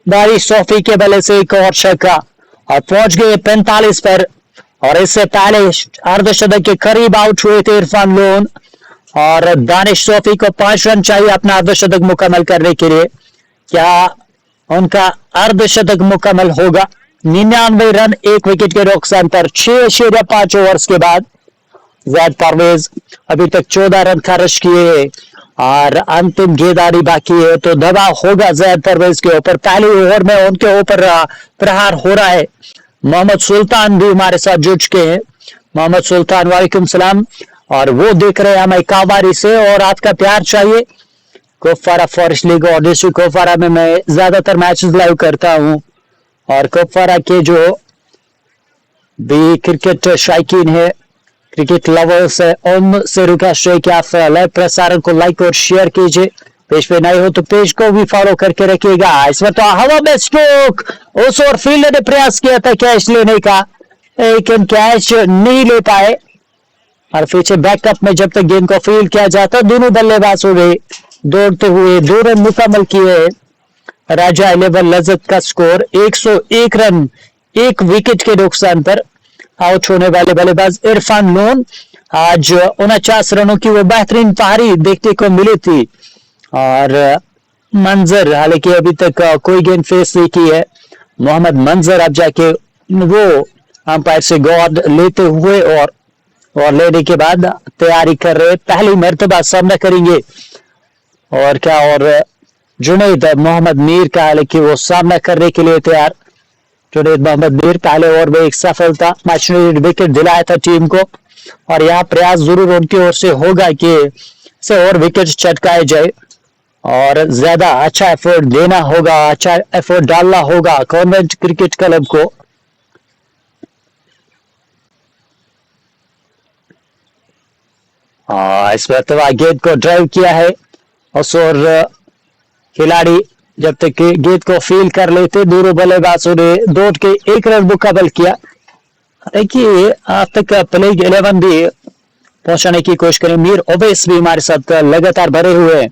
दानिश सोफी के बल्ले से एक और छक्का, और पहुंच गए 45 पर, और इससे पहले अर्धशतक के करीब आउट हुए थे इरफान लोन, और दानिश सोफी को 5 रन चाहिए अपना अर्धशतक मुकम्मल करने के लिए। क्या उनका अर्धशतक मुकम्मल होगा? 99 रन 1 विकेट के नुकसान पर 6.5 ओवर्स के बाद जैद परवेज अभी तक 14 रन खर्च किए और अंतिम गेंदबाजी बाकी है, तो दबाव होगा जैद परवेज के ऊपर। पहले ओवर में उनके ऊपर प्रहार हो रहा है। मोहम्मद सुल्तान भी हमारे साथ जुड़ चुके हैं। मोहम्मद सुल्तान, वालेकुम सलाम। और वो देख रहे हैं हमें काबारी से, और आपका प्यार चाहिए। कुपवारा फॉरेस्ट लीग और डिस्ट्रिक्ट कुपवारा में मैं ज्यादातर मैचेस लाइव करता हूं, और कुपवारा के जो भी क्रिकेट शौकीन है, क्रिकेट लवर्स है, उनसे रिक्वेस्ट है कि आप लाइव प्रसारण को लाइक और शेयर कीजिए। पेज पे नए हो तो पेज को भी फॉलो करके रखिएगा। इस बार तो हवा में स्ट्रोक, उस और फील्डर ने प्रयास किया था कैच लेने का, लेकिन कैच नहीं ले पाए। और पीछे बैकअप में जब तक गेंद को फील्ड किया जाता, दोनों बल्लेबाज हो गए दौड़ते हुए 2 रन मुकम्मल किए। राजा 11 लजत का स्कोर 101 रन 1 विकेट के नुकसान पर आउट होने वाले बल्लेबाज इरफान लोन। आज 49 रनों की वो बेहतरीन पारी देखने को मिली थी, और मंजर हालांकि अभी तक कोई गेंद फेस नहीं की है। मोहम्मद मंजर अब जाके वो अंपायर से गॉड लेते हुए और लेने के बाद तैयारी कर रहे, पहली मर्तबा सामना करेंगे। और क्या, और जुनैद मोहम्मद मीर का हालांकि वो सामना करने के लिए तैयार। जुनैद मोहम्मद मीर पहले ओवर में एक सफलता मैच में विकेट दिलाया था टीम को, और यहाँ प्रयास जरूर उनकी ओर से होगा कि से और विकेट चटकाए जाए, और ज्यादा अच्छा एफर्ट देना होगा, अच्छा एफर्ट डालना होगा कॉन्वेंट क्रिकेट क्लब को। इस मरतबा गेंद को ड्राइव किया है, और खिलाड़ी जब तक गेंद को फील कर लेते, दोनों बल्लेबाजों ने दौड़ के 1 रन मुकम्मल किया। देखिए आज तक प्लेइंग 11 भी पहुंचाने की कोशिश करें। मीर ओवैस भी हमारे साथ लगातार भरे हुए हैं।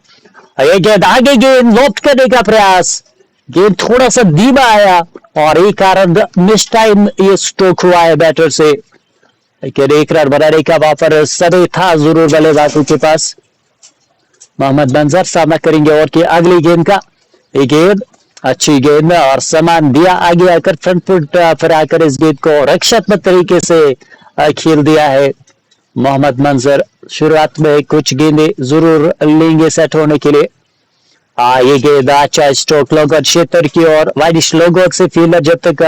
ये गेंद आगे, गेंद लॉफ्ट करने का प्रयास, गेंद थोड़ा सा धीमा आया, और एक कारण मिस टाइम ये स्ट्रोक हुआ है बैटर से, लेकिन 1 रन बनाने का वहां पर समय था जरूर बल्लेबाजों के पास। मोहम्मद मंजर सामना करेंगे और की अगली गेंद का। एक गेंद अच्छी गेंद, और सामान दिया आगे आकर फ्रंट फुट पर आकर इस गेंद को रक्षात्मक तरीके से खेल दिया है मोहम्मद मंजर। शुरुआत में कुछ गेंदें जरूर लेंगे सेट होने के लिए। ये गेंद अच्छा स्ट्रोक लोगों क्षेत्र की और वाइडिश लोगों से फील्डर जब तक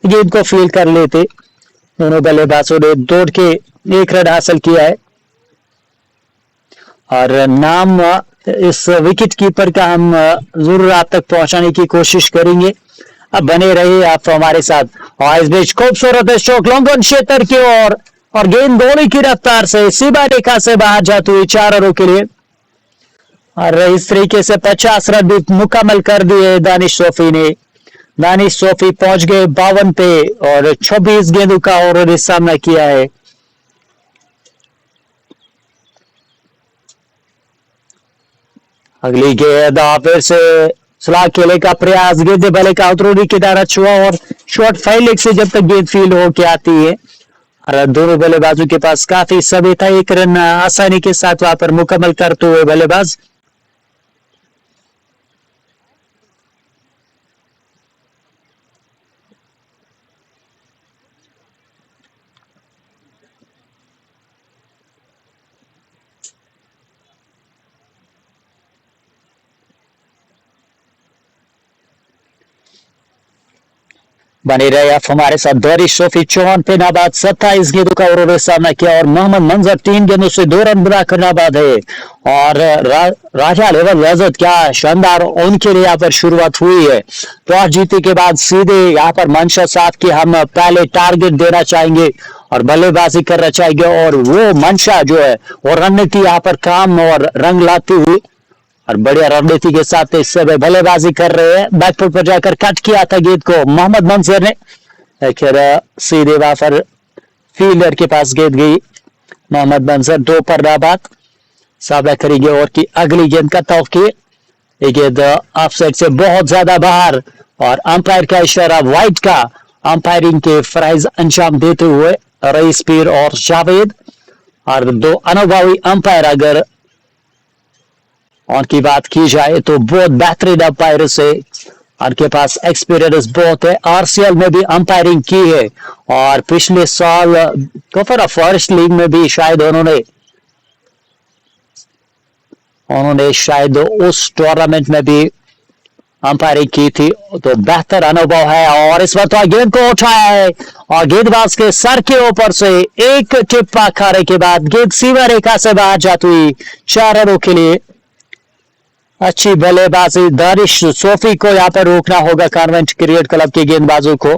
गेंद को फील्ड कर लेते, दोनों बल्लेबाजों ने दौड़ के 1 रन हासिल किया है। और नाम इस विकेट कीपर का हम जरूर आप तक पहुंचाने की कोशिश करेंगे। अब बने रहिए आप हमारे साथ। और इस बीच खूबसूरत स्ट्रोक लॉन्गन क्षेत्र की ओर, और गेंद दौड़ी की रफ्तार से सीमा रेखा से बाहर जाती हुई 4 रनों के लिए। और इस तरीके से 50 रन भी मुकम्मल कर दिए दानिश सोफी ने। दानिश सोफी पहुंच गए 52 पे, और 26 गेंदों का उन्होंने सामना किया है। अगली गेंद फिर से स्लॉग खेले का प्रयास, गेंद भले का उतरूरी किनारा छुआ, और शॉर्ट फाइल लेग से जब तक गेंद फील्ड होके आती है, और दोनों बल्लेबाजों के पास काफी समय था 1 रन आसानी के साथ वहां पर मुकम्मल करते हुए बल्लेबाज। बने रहे आप हमारे साथ। दानिश सोफी 54 पे नाबाद, 27 गेंदों का उन्होंने सामना किया, और मोहम्मद मंजर 3 गेंदों से 2 रन बनाकर नाबाद है। और राजा 11 लजत, क्या शानदार उनके लिए यहाँ पर शुरुआत हुई है। टॉस जीतने के बाद सीधे यहाँ पर मंशा साफ कि हम पहले टारगेट देना चाहेंगे और बल्लेबाजी करना चाहेंगे, और वो मंशा जो है वो रणनीति यहाँ पर काम और रंग लाती हुई, और बढ़िया रणनीति के साथ इस समय बल्लेबाजी कर रहे हैं। बैकफुट पर जाकर कट किया था गेंद को मोहम्मद मंजर ने, लेकिन सीधे वहां पर फील्डर के पास गेंद गई। मोहम्मद मंजर 2 पर नाबाद, सामना करेंगे और की अगली गेंद का तौकीर। ये गेंद ऑफसाइड से बहुत ज्यादा बाहर, और अंपायर का इशारा वाइड का अंपायरिंग के फराइज अंजाम देते हुए रईस पीर और जावेद, और दो अनुभवी अंपायर अगर उनकी बात की जाए तो बहुत बेहतरीन अंपायर से, उनके पास एक्सपीरियंस बहुत है। आरसीएल में भी अंपायरिंग की है और पिछले साल कफर फॉरेस्ट लीग में भी शायद उन्होंने शायद उस टूर्नामेंट में भी अंपायरिंग की थी, तो बेहतर अनुभव है। और इस बार गेंद को उठाया है और गेंदबाज के सर के ऊपर से एक टिप्पा खाने के बाद गेंद सीमा रेखा से बाहर जाती हुई 4 रनों के लिए। अच्छी बल्लेबाजी, दानिश सोफी को यहां पर रोकना होगा कॉन्वेंट क्रिकेट क्लब के गेंदबाजों को।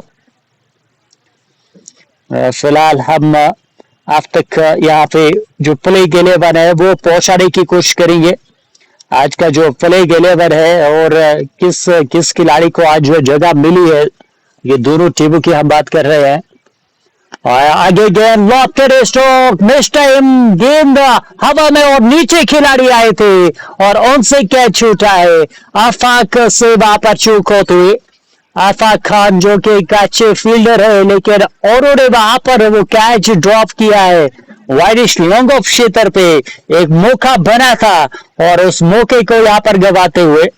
फिलहाल हम अब तक यहाँ पे जो प्ले गेलेवन है वो पहुंचाने की कोशिश करेंगे। आज का जो प्ले गेलेवन है और किस किस खिलाड़ी को आज जो जगह मिली है, ये दोनों टीमों की हम बात कर रहे हैं। और आगे गेंद लॉफ्टेड स्ट्रोक, मिस टाइम, गेंद हवा में और नीचे खिलाड़ी आए थे और उनसे कैच छूटा है। आफाक से वहां पर चूक होते हुए, आफाक खान जो कि एक अच्छे फील्डर है लेकिन उन्होंने वहां पर वो कैच ड्रॉप किया है वाइडिश लॉन्ग ऑफ क्षेत्र पे। एक मौका बना था और उस मौके को यहाँ पर गवाते हुए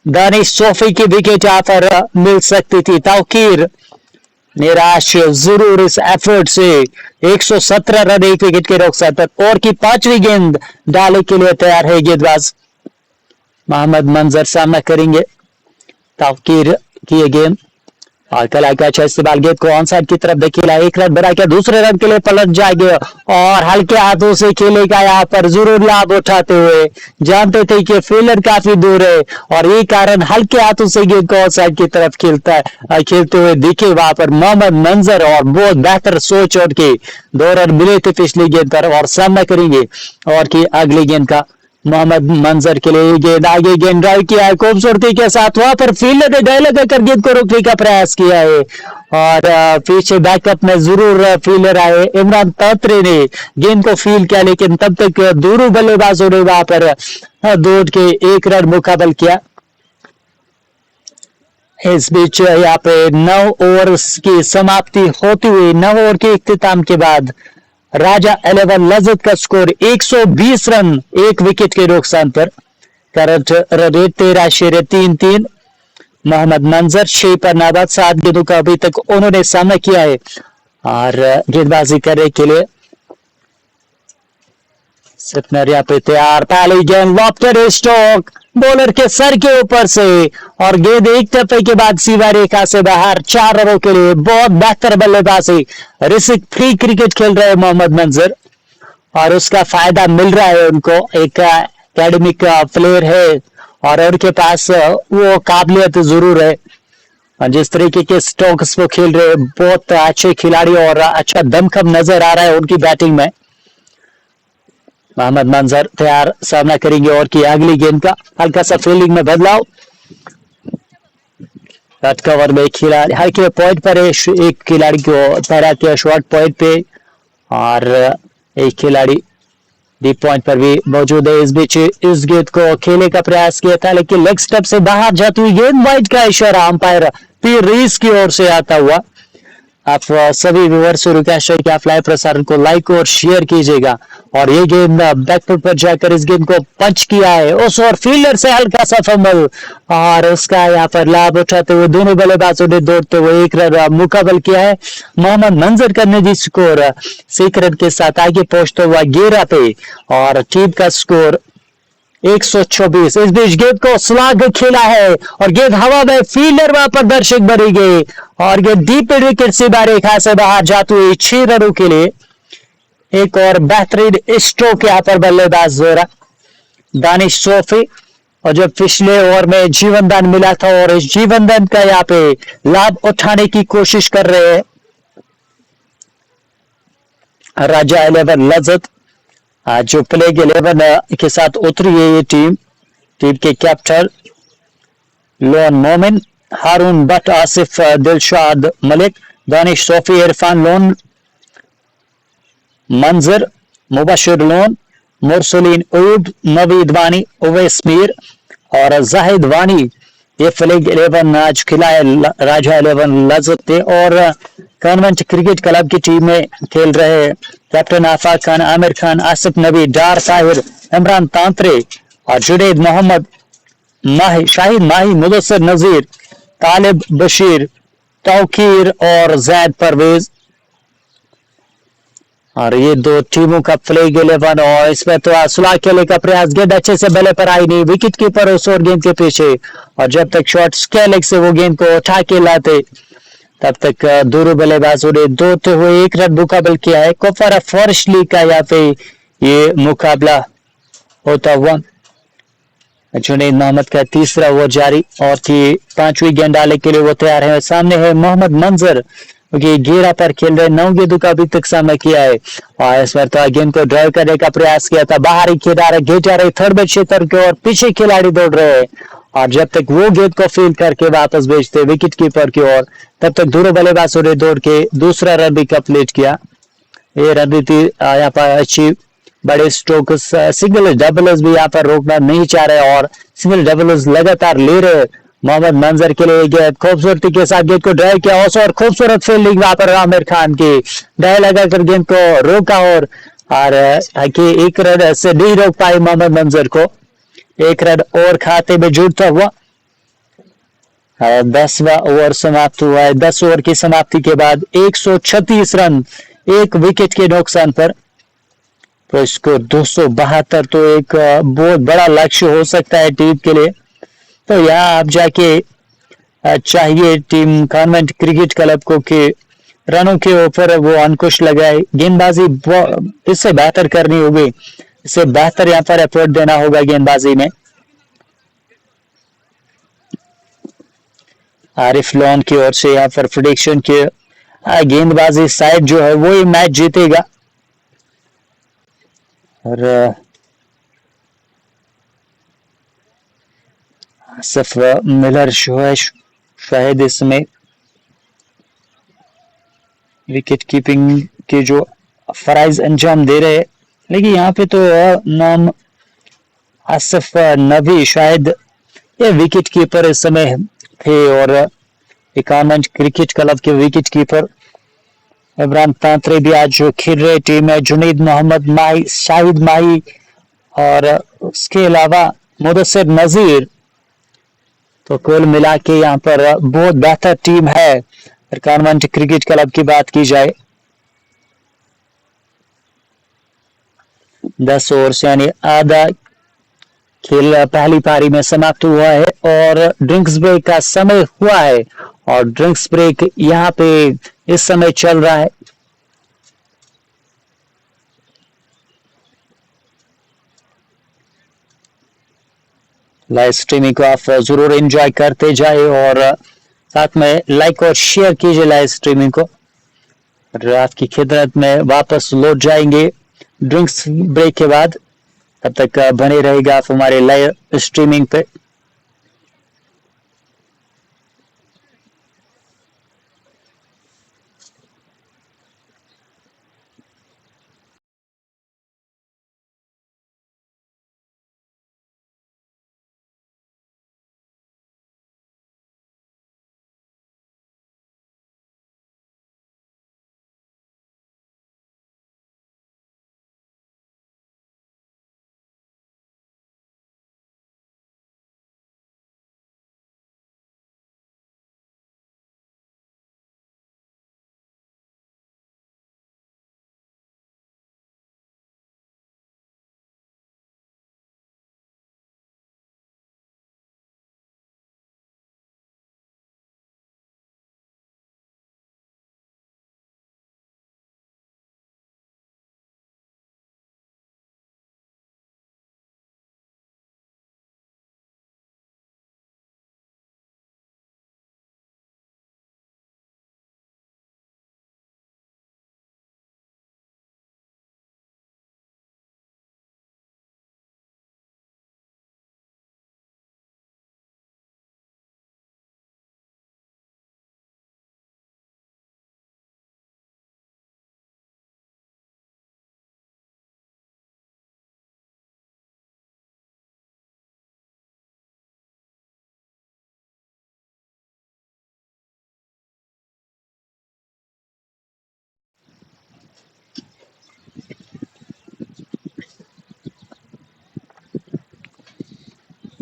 दानिश सोफी की विकेट यहाँ पर मिल सकती थी। तौकीर निराश जरूर इस एफर्ट से 117 रन एक विकेट के नुकसान पर। और की 5वीं गेंद डालने के लिए तैयार है गेंदबाज मोहम्मद मंजर, सामना करेंगे तौकीर की ये गेंद और कला का अच्छा इस्तेमाल, गेंद को ऑन साइड की तरफ देखिए, 1 रन बना के दूसरे रन के लिए पलट जाएंगे और हल्के हाथों से खेलेगा यहाँ पर जरूर लाभ उठाते हुए। जानते थे कि फील्डर काफी दूर है और ये कारण हल्के हाथों से गेंद को ऑन साइड की तरफ खेलते हुए दिखे वहां पर मोहम्मद मंजर। और बहुत बेहतर सोच उनकी, 2 रन मिले थे पिछली गेंद पर। और सामना करेंगे और की अगली गेंद का मोहम्मद मंजर के लिए गेंद, आगे गेंद ड्राइव किया है खूबसूरती के साथ, वहां पर फील्डर ने डाय लगाकर गेंद को रोकने का प्रयास किया है और पीछे बैकअप में जरूर फील्डर आए, इमरान तात्रे ने गेंद को फील किया लेकिन तब तक दोनों बल्लेबाजों ने वहां पर दौड़ के 1 रन मुकाबल किया। इस बीच यहाँ पे 9 ओवर की समाप्ति होती हुई, 9 ओवर के इख्तिताम के बाद राजा 11 लजत का स्कोर 120 रन एक विकेट के नुकसान पर। Current run rate 13.33। मोहम्मद मंजर 6 पर नाबाद, 7 गेंदों का अभी तक उन्होंने सामना किया है और गेंदबाजी करने के लिए सिपनर यहाँ पे तैयार। पहली गेंद लॉफ्टेड स्ट्रोक, बॉलर के सर के ऊपर से और गेंद एक टप्पे के बाद सीमा रेखा से बाहर, 4 रनों के लिए। बहुत बेहतर बल्लेबाजी, रिस्क फ्री क्रिकेट खेल रहे हैं मोहम्मद मंजर और उसका फायदा मिल रहा है उनको। एक एकेडमिक प्लेयर है और उनके पास वो काबिलियत जरूर है। जिस तरीके के स्ट्रोक्स वो खेल रहे हैं, बहुत अच्छे खिलाड़ी और अच्छा दमखम नजर आ रहा है उनकी बैटिंग में। मोहम्मद मंजर तैयार, सामना करेंगे और की अगली गेंद का हल्का सा फील्डिंग में बदलाव। कट कवर में खिलाड़ी हल्के पॉइंट पर एक खिलाड़ी को तैरा किया शॉर्ट पॉइंट पे और एक खिलाड़ी डीप पॉइंट पर भी मौजूद है। इस बीच इस गेंद को खेलने का प्रयास किया था लेकिन लेग स्टंप से बाहर जाती हुई गेंद, वाइड का इशारा अंपायर पी रीस की ओर से आता हुआ। आप सभी व्यूअर्स से रिक्वेस्ट है कि आप लाइव प्रसारण को लाइक और शेयर कीजिएगा। और ये गेंद बैकफुट पर जाकर इस गेंद को पंच किया है उस और फील्डर से हल्का सा फंबल और उसका यहाँ पर लाभ उठाते हुए दोनों बल्लेबाजों ने दौड़ते हुए 1 रन मुकाबल किया है। मोहम्मद मंजर का निजी स्कोर 6 रन के साथ आगे पहुंचते हुआ 11 पे और टीम का स्कोर 124। इस बीच गेंद को स्लॉग खेला है और गेंद हवा में, फील्डर वहां पर दर्शक बनी गई और गेंद डीप विकेट सीमा रेखा से बाहर जाती हुई 6 रनों के लिए। एक और बेहतरीन स्ट्रोक यहाँ पर बल्लेबाज जोरा दानिश सोफी और जब पिछले ओवर में जीवन दान मिला था और इस जीवन दान का यहाँ पे लाभ उठाने की कोशिश कर रहे हैं राजा 11 लजत। जो प्लेग 11 के साथ उतरी है ये टीम के कैप्टन लोन मोमिन, हारून भट्ट, आसिफ दिलशाद मलिक, दानिश सोफी, इरफान लोन, मंजर, मुबशिर लोन, मुरसलीन उद, नवीद वानी, उवैस मीर और जाहिद वानी ये फ्लैग 11 आज खिला है राजा 11 लजत ने। और कॉन्वेंट क्रिकेट क्लब की टीम में खेल रहे कैप्टन आफाक खान, आमिर खान, आसिफ नबी, डार ताहिर, इमरान तांत्रे और जुनैद मोहम्मद, माही शाहिद माही, मुदस्सिर नजीर, तालिब बशीर, तौकीर और जैद परवेज। और ये दो टीमों का फ्लैग 11। और इसमें तो सुलह खेलने का प्रयास, गेंद अच्छे से बल्ले पर आई नहीं, विकेट कीपर उस और गेंद के पीछे। और जब तक शॉट स्केलिक से वो गेंद को उठा के लाते तब तक दोनों बल्लेबाजों ने दो तो हुए एक रन मुकाबल किया है। कुपवारा फॉरेस्ट लीग का यहाँ पे ये मुकाबला होता हुआ। जुनैद मोहम्मद का तीसरा ओवर जारी और की पांचवी गेंद डालने के लिए वो तैयार है। सामने है मोहम्मद मंजर, क्योंकि घेरा पर खेल रहे, 9 गेंदों का अभी तक सामना किया है। और इस बार तो गेंद को ड्राइव करने का प्रयास किया था, बाहरी खिलाड़ी गेट आ रहे थर्ड बेड क्षेत्र के और पीछे खिलाड़ी दौड़ रहे हैं। और जब तक वो गेंद को फील करके वापस भेजते विकेट कीपर की ओर, तब तक दोनों बल्लेबाजों ने दौड़ के दूसरा रन भी कंप्लीट किया। ये रणनीति यहाँ पर अच्छी, बड़े स्ट्रोक सिंगल डबल्स भी यहाँ पर रोकना नहीं चाह रहे और सिंगल डबल्स लगातार ले रहे। मोहम्मद मंजर के लिए गेंद खूबसूरती के साथ गेंद को ड्राइव किया और खूबसूरत फील्डिंग वहां पर आमिर खान की, ड्राइव लगाकर गेंद को रोका और कि एक रन से नहीं रोक पाए मोहम्मद मंजर को। एक रन और खाते में जुड़ता हुआ 10वां ओवर समाप्त हुआ है। 10 ओवर की समाप्ति के बाद 136 रन, एक विकेट के नुकसान पर। तो इसको 272 तो एक बहुत बड़ा लक्ष्य हो सकता है टीम के लिए। तो यहाँ आप जाके चाहिए टीम कॉन्वेंट क्रिकेट क्लब को कि रनों के ऊपर वो अंकुश लगाए, गेंदबाजी इससे बेहतर करनी होगी, इससे बेहतर यहाँ पर एफर्ट देना होगा गेंदबाजी में। आरिफ लोन की ओर से यहाँ पर प्रेडिक्शन के गेंदबाजी साइड जो है वो ही मैच जीतेगा। और आसिफ मिलर जो है शायद इसमें विकेट कीपिंग के जो फराइज अंजाम दे रहे हैं, लेकिन यहाँ पे तो नाम आसिफ नबी शायद ये विकेट कीपर इस समय थे। और इकानंद क्रिकेट क्लब के विकेट कीपर इमरान तांत्रे भी आज जो खेल रहे टीम में, जुनैद मोहम्मद, माही, शाहिद माही और उसके अलावा मुदस्सिर नजीर। तो कुल मिला के यहाँ पर बहुत बेहतर टीम है कॉन्वेंट क्रिकेट क्लब की बात की जाए। 10 ओवर से यानी आधा खेल पहली पारी में समाप्त हुआ है और ड्रिंक्स ब्रेक का समय हुआ है। और ड्रिंक्स ब्रेक यहाँ पे इस समय चल रहा है। लाइव स्ट्रीमिंग को आप जरूर एंजॉय करते जाए और साथ में लाइक और शेयर कीजिए लाइव स्ट्रीमिंग को। रात की खिदमत में वापस लौट जाएंगे ड्रिंक्स ब्रेक के बाद। तब तक बने रहेगा आप हमारे लाइव स्ट्रीमिंग पे।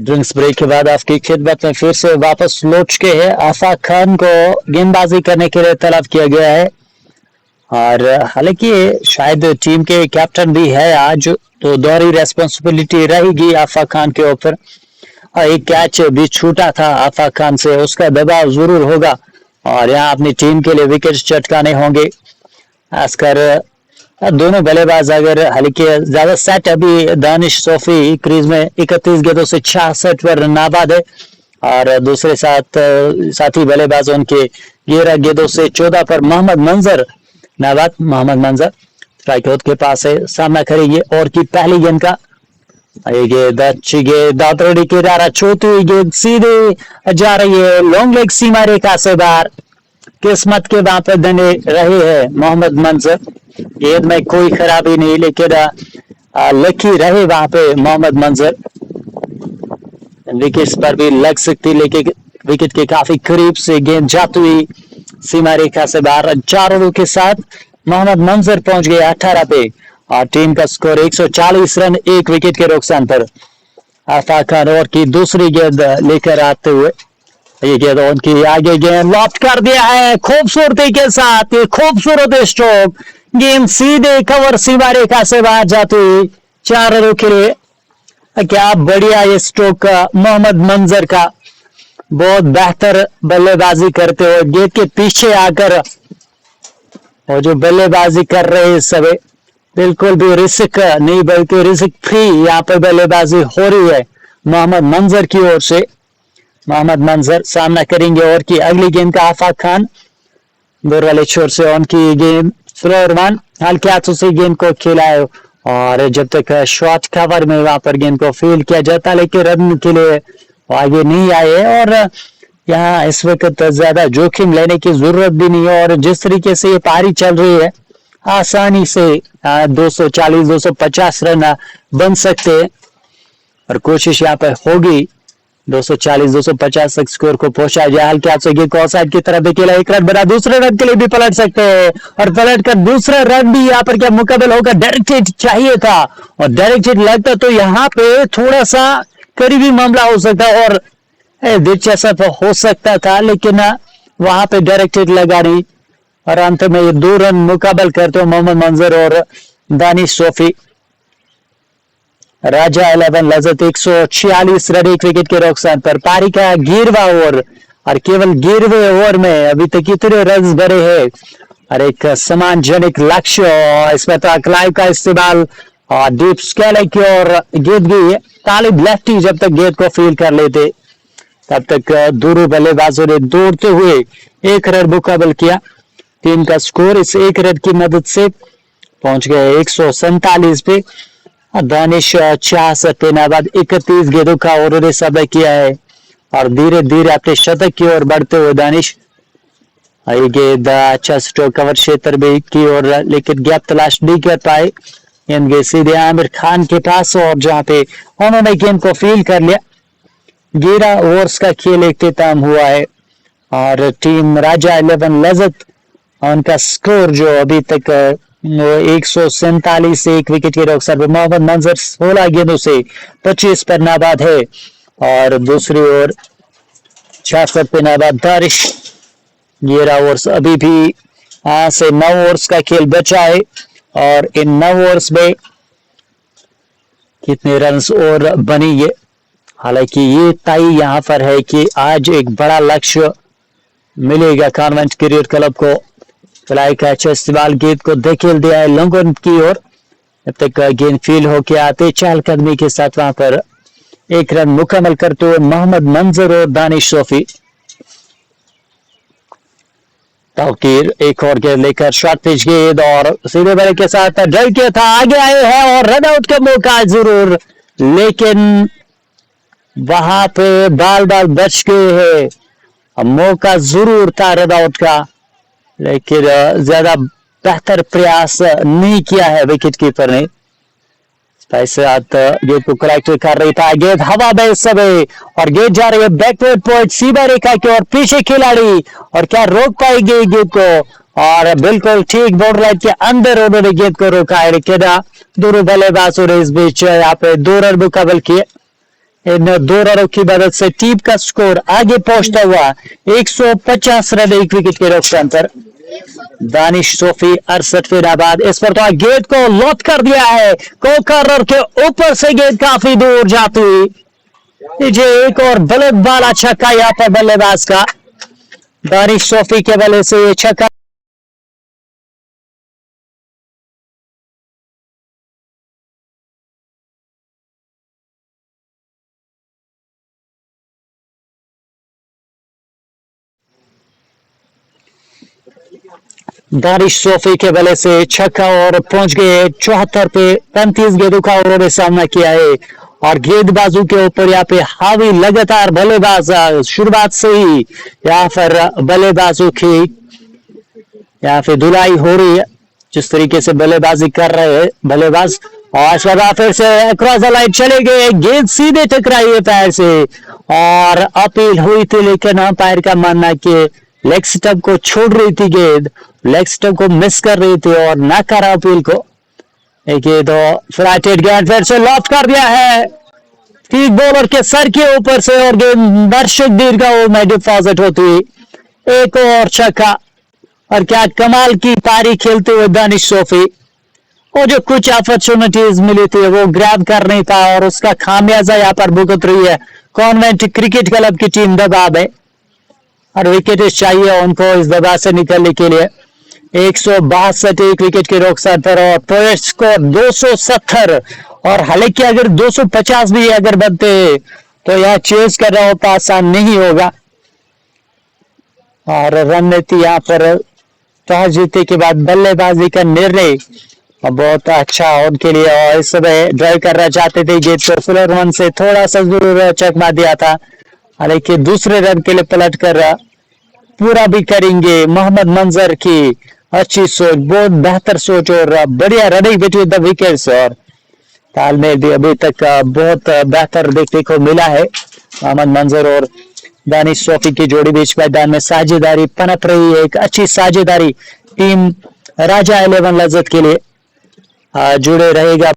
ड्रिंक्स ब्रेक के बाद आपकी खिदमत में फिर से वापस लौट चुके हैं। आफाक खान को गेंदबाजी करने के लिए तलब किया गया है और हालांकि शायद टीम के कैप्टन भी है आज, तो दोहरी रेस्पॉन्सिबिलिटी रहेगी आफाक खान के ऊपर। एक कैच भी छूटा था आफाक खान से, उसका दबाव जरूर होगा और यहाँ अपनी टीम के लिए विकेट चटकाने होंगे। खासकर दोनों बल्लेबाज अगर हल्के ज्यादा सेट, अभी दानिश सोफी क्रीज में 31 गेंदों से 66 पर नाबाद है और दूसरे साथी बल्लेबाज उनके 11 गेंदों से 14 पर मोहम्मद मंजर नाबाद। मोहम्मद मंजर स्ट्राइक आउट के पास है, सामना करेंगे और की पहली गेंद का। गेंद अच्छी गेंद दातरडी की द्वारा छोटी हुई गेंद सीधे जा रही है लॉन्ग लेग सीमा रेखा से बाहर। किस्मत के वहां पर बने रहे हैं मोहम्मद मंजर, गेंद में कोई खराबी नहीं लेकिन लकी रहे वहां पे मोहम्मद मंजर। विकेट पर भी लग सकती लेकिन विकेट के काफी करीब से गेंद जाती हुई सीमा रेखा से बाहर। 4 ओवरों के साथ मोहम्मद मंजर पहुंच गए 18 पे और टीम का स्कोर 140 रन 1 विकेट के नुकसान पर। आफाक खान और की दूसरी गेंद लेकर आते हुए ये गेंद उनकी आगे गेंद लॉफ्ट कर दिया है खूबसूरती के साथ। ये खूबसूरत स्ट्रोक, गेंद सीधे कवर सीमा रेखा से बाहर जाती हुई 4 रनों के लिए। क्या बढ़िया ये स्ट्रोक मोहम्मद मंजर का, बहुत बेहतर बल्लेबाजी करते हुए गेंद के पीछे आकर और जो बल्लेबाजी कर रहे हैं सभी बिल्कुल भी रिस्क नहीं बल्कि रिस्क फ्री यहाँ पर बल्लेबाजी हो रही है मोहम्मद मंजर की ओर से। मोहम्मद मंजर सामना करेंगे और की अगली गेंद का आफाक खान दूर वाले छोर से उनकी गेंद स्लोअर वन हल्के हाथों से गेंद को खेला है और जब तक शॉर्ट कवर में वहां पर गेंद को फील किया जाता लेकिन रन के लिए आगे नहीं आए और यहाँ इस वक्त ज्यादा जोखिम लेने की जरूरत भी नहीं है। और जिस तरीके से ये पारी चल रही है आसानी से 240-250 रन बन सकते हैं और कोशिश यहाँ पर होगी 240-250 तक स्कोर को पहुंचा जाए। हल्के हाथ से गेंद को ऑफसाइड की तरफ खेला, 1 रन बना, दूसरे रन के लिए भी पलट सकते हैं और पलट कर दूसरा रन भी यहाँ पर क्या मुकाबल होगा। डायरेक्ट हिट चाहिए था और डायरेक्ट हिट लगता तो यहाँ पे थोड़ा सा करीबी मामला हो सकता और दिलचस्प हो सकता था लेकिन वहां पे डायरेक्ट हिट लगा नहीं और अंत में ये 2 रन मुकाबल करते हो मोहम्मद मंजर और दानिश सोफी। राजा 11 लजत 146 रन 1 विकेट के नुकसान पर। पारी का 11वां ओवर और केवल 11वें ओवर में अभी तक कितने रन भरे हैं और एक सम्मानजनक लक्ष्य। इसमें तो क्लाइव का इस्तेमाल और डीप स्केल की ओर गेंद गई है। तालिब लेफ्टी जब तक गेंद को फील कर लेते तब तक दोनों बल्लेबाजों ने दौड़ते हुए 1 रन मुकाबल किया। टीम का स्कोर इस 1 रन की मदद से पहुंच गए 147 पे। दानिश 66 पे नाबाद 31 गेंदों का उन्होंने समय किया है और धीरे धीरे अपने शतक की ओर बढ़ते हुए दानिश ये गेंद अच्छा स्ट्रोक कवर क्षेत्र में की ओर लेकिन गैप तलाश नहीं कर पाए। गेंद सीधे आमिर खान के पास और जहां पे उन्होंने गेंद को फील कर लिया। 11 ओवर्स का खेल इख्तिताम हुआ है और टीम राजा 11 लजत उनका स्कोर जो अभी तक 147 से 1 विकेट के नुकसान पर। मोहम्मद मंजर 16 गेंदों से 25 पर नाबाद है और दूसरी ओर 66 पे नाबाद दानिश। 11 ओवर्स अभी भी 8 से 9 ओवर्स का खेल बचा है और इन 9 ओवर्स में कितने रन और बनेंगे। हालांकि ये तय यहाँ पर है कि आज एक बड़ा लक्ष्य मिलेगा कॉन्वेंट क्रिकेट क्लब को। फ्लाई का अच्छा इस्तेमाल गेंद को धकेल दिया है लंगन की ओर, जब तक गेंद फील होके आते चहलकदमी के साथ वहां पर 1 रन मुकम्मल करते हुए मोहम्मद मंजर और दानिश सोफी। तौकीर एक और गेंद लेकर शॉर्ट पिच गेंद और सीधे बल्ले के साथ ड्राइव किया था, आगे आए हैं और रन आउट का मौका जरूर लेकिन वहां पे बाल बच गए हैं। मौका जरूर था रन आउट का लेकिन ज्यादा बेहतर प्रयास नहीं किया है विकेट कीपर ने। गेंद को कलेक्ट कर रही था, गेंद हवा में इस समय और गेंद जा रही है बैकवर्ड पॉइंट सीमा रेखा की और पीछे खिलाड़ी और क्या रोक पाएंगे गेंद को और बिल्कुल ठीक बॉर्डर लाइन के अंदर उन्होंने गेंद को रोका है लेकिन दोनों बल्लेबाजों ने इस बीच यहाँ पे 2 रन मुकाबल किए। इन 2 रनों की मदद से टीम का स्कोर आगे पहुंचता हुआ 150 रन 1 विकेट के नुकसान पर। दानिश सोफी 68वें नाबाद, इस पर तो गेंद को लॉक कर दिया है, कोकरर के ऊपर से गेंद काफी दूर जाती हुई नीचे। एक और बुलेट वाला छक्का यहाँ पर बल्लेबाज का, दानिश सोफी के बल्ले से ये छक्का। दानिश सोफी के बल्ले से छक्का और पहुंच गए 74 पे। 35 गेंदों का उन्होंने सामना किया है और गेंदबाजों के ऊपर यहाँ पे हावी लगातार बल्लेबाज शुरुआत से ही यहाँ पर बल्लेबाजों की यहाँ पे धुलाई हो रही है। जिस तरीके से बल्लेबाजी कर रहे हैं बल्लेबाज, और फिर से क्रॉस द लाइन चले गए, गेंद सीधे टकराई है पैर से और अपील हुई थी, लेकिन अंपायर का मानना कि लेग स्टंप को छोड़ रही थी, गेंद लेग स्टंप को मिस कर रही थी और ना करा अपील को। देखिए तो फ्लाइटेड गेंद फिर से लॉफ्ट कर दिया है ठीक बॉलर के सर के ऊपर से और गेंद दर्शक दीर्घाओं में डिपॉजिट होती। एक और छक्का, और क्या कमाल की पारी खेलते हुए दानिश सोफी। और जो कुछ अपॉर्चुनिटीज मिली थी वो ग्रैब कर नहीं था और उसका खामियाजा यहाँ पर भुगत रही है कॉन्वेंट क्रिकेट क्लब की टीम। दबाव है और विकेट चाहिए उनको इस दबाव से निकलने के लिए। 162 एक विकेट के नुकसान पर और पॉइंट स्कोर 270, और हालांकि अगर 250 भी अगर बनते तो यह चेस करना होता आसान नहीं होगा। और रणनीति यहाँ पर टॉस जीतने के बाद बल्लेबाजी का निर्णय बहुत अच्छा उनके लिए, और इस समय ड्राइव करना चाहते थे गेंद को, फुलर वन से थोड़ा सा जरूर चकमा दिया था, हालांकि दूसरे रन के लिए पलट कर पूरा भी करेंगे। मोहम्मद मंजर की अच्छी सोच, बहुत बेहतर सोच और बढ़िया रनिंग बिटवीन द विकेट्स, और तालमेल भी अभी तक बहुत बेहतर देखने को मिला है। मोहम्मद मंजर और दानिश सोफी की जोड़ी बीच मैदान में साझेदारी पनप रही है, एक अच्छी साझेदारी टीम राजा 11 लज्जत के लिए जुड़े रहेगा।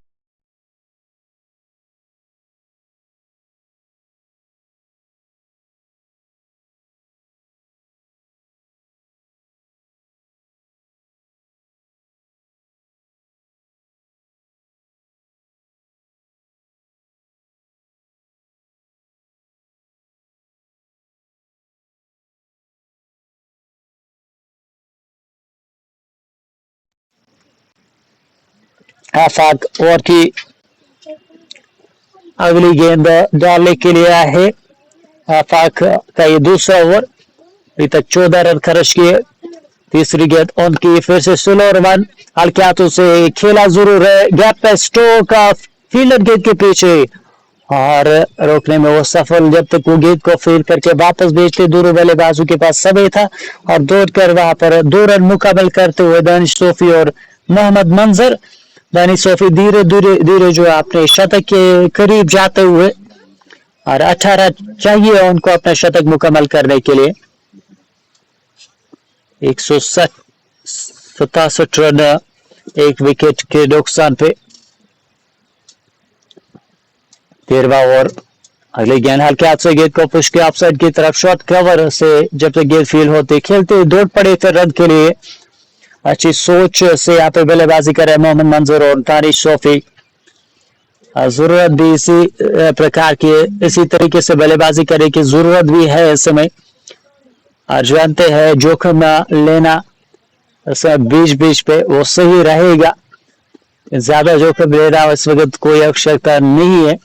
आफाक ओवर की अगली गेंद डालने के लिए है। आफाक का ये दूसरा ओवर, अभी तक 14 रन खर्च किए। तीसरी गेंद ऑन की, फिर से स्लो वन, हल्के हाथों से खेला जरूर है, गैप पे स्ट्रोक फील्डर गेंद के पीछे और रोकने में वो सफल। जब तक वो गेंद को फील करके वापस भेजते, दोनों बल्लेबाजों के पास समय था और दौड़कर वहां पर 2 रन मुकम्मल करते हुए दानिश सोफी और मोहम्मद मंजर। दानिश सोफी धीरे धीरे धीरे जो अपने शतक के करीब जाते हुए, और 18 चाहिए उनको अपना शतक मुकम्मल करने के लिए। 167 रन एक विकेट के नुकसान पे। 13वां ओवर, अगले गेंद हल्के हाथ से गेंद को पुश किया ऑफसाइड की तरफ, शॉर्ट कवर से जब तक गेंद फील होते खेलते दौड़ पड़े थे रन के लिए। अच्छी सोच से यहाँ पे बल्लेबाजी करे मोहम्मद मंजूर और दानिश सोफी। जरूरत भी इसी प्रकार की, इसी तरीके से बल्लेबाजी करने की जरूरत भी है इस समय। और जानते हैं जोखिम लेना बीच बीच पे वो सही रहेगा, ज्यादा जोखिम लेना इस वक्त कोई आवश्यकता नहीं है।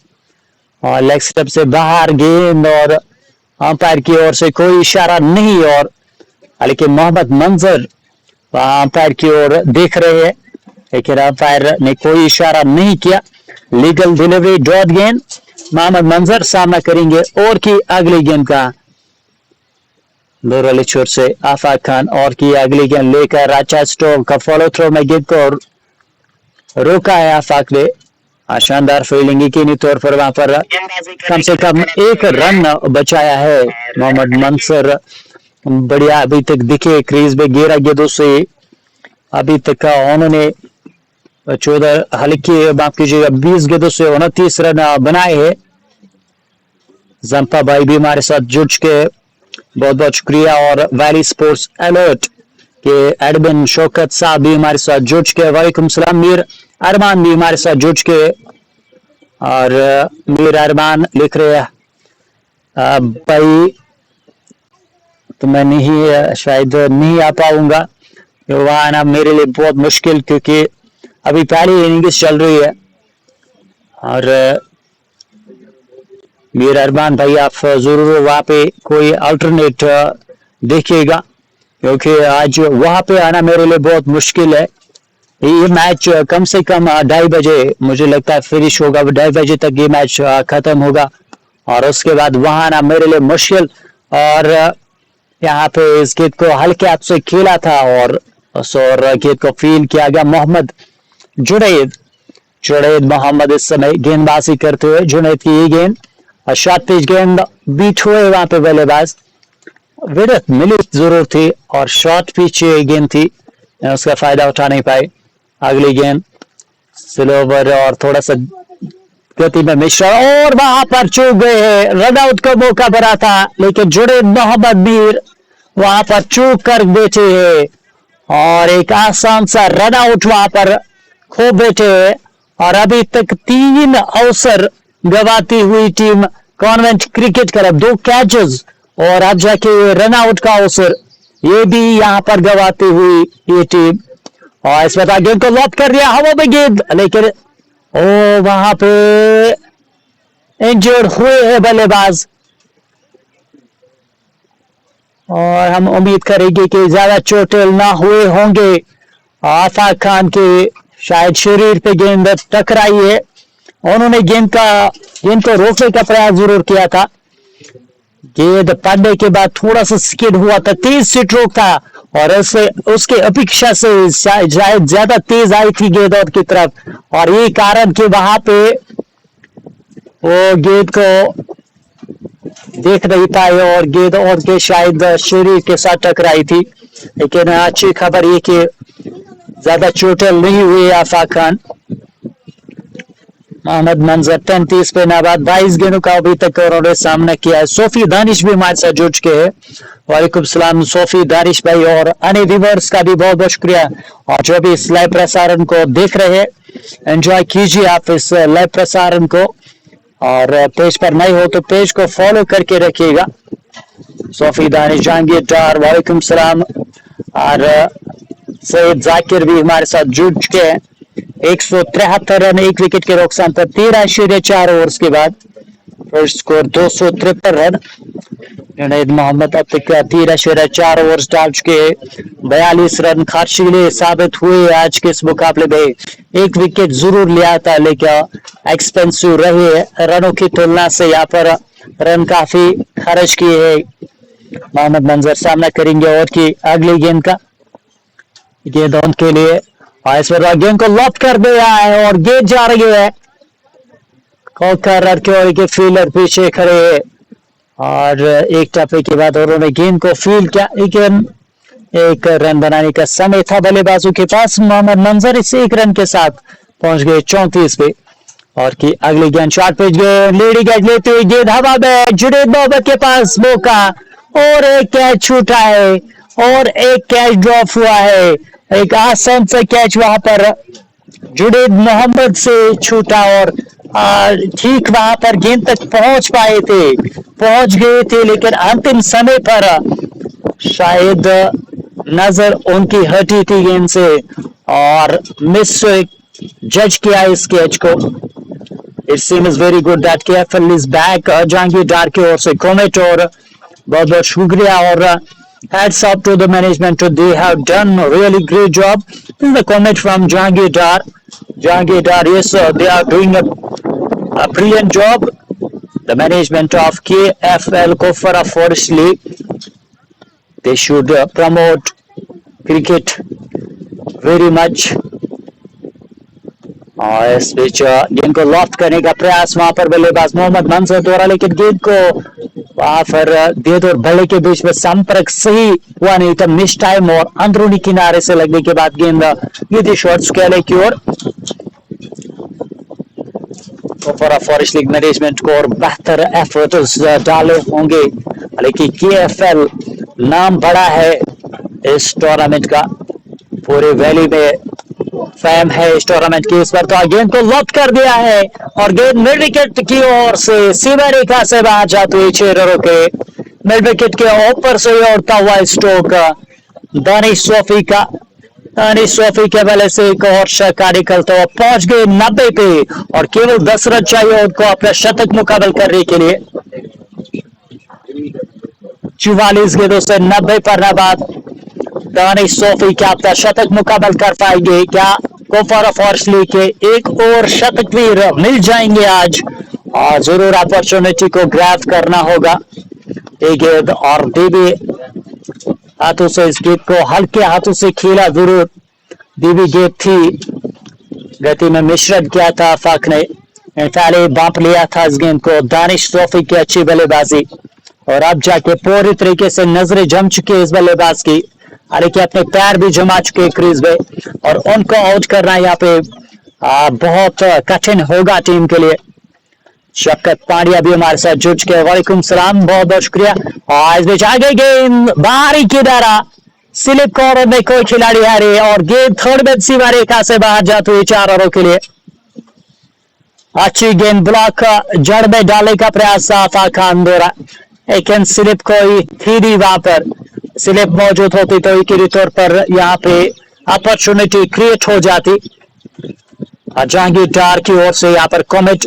और लेग स्टंप से बाहर गेंद और अंपायर की ओर से कोई इशारा नहीं, और हालांकि मोहम्मद मंजर अंपायर की ओर देख रहे हैं, लेकिन अंपायर ने कोई इशारा नहीं किया। लीगल डिलीवरी डॉट गेंद, मोहम्मद मंजर सामना करेंगे और की अगली गेंद का। लोरली छोर से आफाक खान और की अगली गेंद लेकर राचा स्टोक का फॉलो थ्रो में गेंद को रोका है आफाक ने। शानदार फील्डिंग की तौर पर वहां पर कम से कम 1 रन बचाया है मोहम्मद मंजर। बढ़िया अभी तक दिखे क्रीज में 11 गेंदों से अभी तक उन्होंने 14 हल्के माफ कीजिएगा 20 गेंदों से 29 रन बनाए हैं। जंपा भाई भी हमारे साथ जुड़ के बहुत बहुत शुक्रिया। और वैली स्पोर्ट्स अलर्ट के एडमिन शौकत साहब भी हमारे साथ जुड़ के, वालेकुम सलाम। मीर अरमान भी हमारे साथ जुड़ के, और मीर अरमान लिख रहे हैं भाई तो मैं नहीं, शायद नहीं आ पाऊंगा, वहां आना मेरे लिए बहुत मुश्किल, क्योंकि अभी पहली इनिंग्स चल रही है। और मीर अरमान भाई आप जरूर वहां पे कोई अल्टरनेट देखिएगा, क्योंकि आज वहां पे आना मेरे लिए बहुत मुश्किल है। ये मैच कम से कम 2:30 बजे मुझे लगता है फिनिश होगा, 2:30 बजे तक ये मैच खत्म होगा, और उसके बाद वहां आना मेरे लिए मुश्किल। और यहाँ पे इस गेंद को हल्के हाथ से खेला था और गेंद को फील किया गया। मोहम्मद जुनैद मोहम्मद इस समय गेंदबाजी करते हुए, जुनैद की ये गेंद शॉर्ट पिच गेंद बीट हुए, वहां पे बल्लेबाज विडत मिली जरूर थी और शॉर्ट पिच गेंद थी, उसका फायदा उठा नहीं पाए। अगली गेंद स्लोवर और थोड़ा सा गति में मिश्रा, और वहां पर चूक गए हैं, रन आउट का मौका बना था, लेकिन जुनैद मोहम्मद मीर वहां पर चूक कर बैठे हैं और एक आसान सा रन आउट वहां पर खो बैठे हैं। और अभी तक 3 अवसर गवाती हुई team convent cricket club, 2 catches और अब जाके रन आउट का अवसर, ये भी यहाँ पर गवाती हुई ये टीम। और इस बार गेंद को लॉक कर दिया हवा में गेंद, लेकिन ओ वहां पे इंजर्ड हुए हैं बल्लेबाज, और हम उम्मीद करेंगे कि ज्यादा चोटिल ना हुए होंगे। आफाक खान के शायद शरीर पे गेंद टकराई है, उन्होंने गेंद को रोकने का प्रयास जरूर किया था, गेंद पड़ने के बाद थोड़ा सा स्किड हुआ था, तेज स्ट्रोक था और उसके अपेक्षा से शायद ज्यादा तेज आई थी गेंद और की तरफ, और ये कारण कि वहां पे वो गेंद को देख नहीं पाए और गेंद और के शायद शरीर के साथ टकराई थी। लेकिन अच्छी खबर ये कि ज्यादा चोटिल नहीं हुए आफाक खान। मोहम्मद मंजर 33 पे नाबाद, 22 गेंदों का अभी तक उन्होंने सामना किया है। सोफी दानिश भी हमारे साथ जुड़ के है, वालेकुम सलाम सोफी दानिश भाई, और अन्य व्यूअर्स का भी बहुत बहुत शुक्रिया। और जो भी इस लाइव प्रसारण को देख रहे हैं, एंजॉय कीजिए आप इस लाइव प्रसारण को, और पेज पर नए हो तो पेज को फॉलो करके रखिएगा। सोफी दानिश, जहांगीर डार, वालेकुम सलाम, और सैयद जाकिर भी हमारे साथ जुड़ चुके हैं। 173 रन 1 विकेट के नुकसान पर 13.4 ओवर्स के बाद first score 253 run. Junaid Mohammad अब तक 13.4 ओवर्स डाल चुके, 42 रन खर्चीले साबित हुए आज के इस मुकाबले में। 1 विकेट जरूर लिया था, लेकिन एक्सपेंसिव रहे रनों की तुलना से, यहाँ पर रन काफी खर्च किए हैं। मोहम्मद मंजर सामना करेंगे और की अगली गेंद का, गेंद ऑन के लिए, और इस पर गेंद को लॉक कर दिया है और गेंद जा रही है कॉकर के फील्डर पीछे खड़े हैं, और एक टप्पे के बाद उन्होंने गेंद को फील्ड किया, लेकिन एक रन बनाने का समय था बल्लेबाजों के पास। मोहम्मद मंजर इस 1 रन के साथ पहुंच गए 34 पे, और की अगली गेंद शॉर्ट पिच गेंद, लेडी कैच लेते हुए गेंद हवा में, जुनैद मोहम्मद के पास मौका, और एक कैच छूटा है और एक कैच ड्रॉप हुआ है। एक आसान सा कैच वहां पर जुनैद मोहम्मद से छूटा, और ठीक वहां पर गेंद तक पहुंच गए थे, लेकिन अंतिम समय पर शायद नजर उनकी हटी थी गेंद से और मिस जज किया इस कैच को। It seems very good that KFL is back. Jahangir Dar की ओर से कमेंट, और बहुत बहुत शुक्रिया, और hats off to the management, they have done a really great job. This is the comment from Jahangir Dar. Yes, they are doing a brilliant job. The management of KFL Kofara Forest League, they should promote cricket very much. और इस बीच गेंद को loft करने का प्रयास वहां पर बल्लेबाज मोहम्मद मंजर द्वारा, लेकिन गेंद को वहां पर गेंद और बल्ले के बीच में संपर्क सही हुआ नहीं था, मिस टाइम, और अंदरूनी किनारे से लगने के बाद गेंद शॉर्ट्स कैले की ओर। कुपवारा फॉरेस्ट लीग मैनेजमेंट को और बेहतर एफर्ट्स डाले होंगे, हालांकि KFL नाम बड़ा है इस टूर्नामेंट का, पूरे वैली में फैम है इस टूर्नामेंट की। इस पर तो गेंद को लॉक कर दिया है और गेंद मिड विकेट की ओर से सीमा रेखा से बाहर जाते हुए 6 रनों के मिड विकेट के ऊपर से उड़ता हुआ स्ट्रोक दानिश सोफी का। दानिश सोफी के बल्ले से एक और छक्का निकलता हुआ पहुंच गए 90 पे और केवल 10 रन चाहिए उनको अपना शतक मुकाबल करने के लिए। 44 गेंदों से 90 पर नाबाद दानिश सोफी क्या अपना शतक मुकाबल कर पाएंगे? क्या कुपवारा फॉरेस्ट लीग के एक और शतक वीर मिल जाएंगे आज? और जरूर अपॉर्चुनिटी को ग्रैब करना होगा। एक गेंद और डीबी हाथों से इस गेंद को हल्के हाथों से खेला, जरूर डीबी गेंद थी, गति में मिश्रण किया था आफाक ने, पहले बांप लिया था इस गेंद को। दानिश सोफी की अच्छी बल्लेबाजी और अब जाके पूरी तरीके से नजरें जम चुकी है इस बल्लेबाज की, हालांकि अपने पैर भी जमा चुके क्रीज में और उनको आउट करना यहाँ पे बहुत कठिन होगा टीम के लिए। शफकत पांड्या भी हमारे साथ जुड़ चुके हैं, वालेकुम सलाम, बहुत बहुत शुक्रिया। और इस बीच आगे गेंद बाहरी की तरह स्लिप कॉर्नर में कोई खिलाड़ी हारे और गेंद थर्ड बेड सीमा रेखा से बाहर जाते हुए 4 रनों के लिए। अच्छी गेंद ब्लॉक जड़ में डालने का प्रयास आफा खान द्वारा, लेकिन स्लिप कोई थी नहीं वहां पर। स्लिप मौजूद होती तो यकीनी तौर पर यहाँ पे अपॉर्चुनिटी क्रिएट हो जाती। जहांगीर डार की ओर से यहाँ पर comment,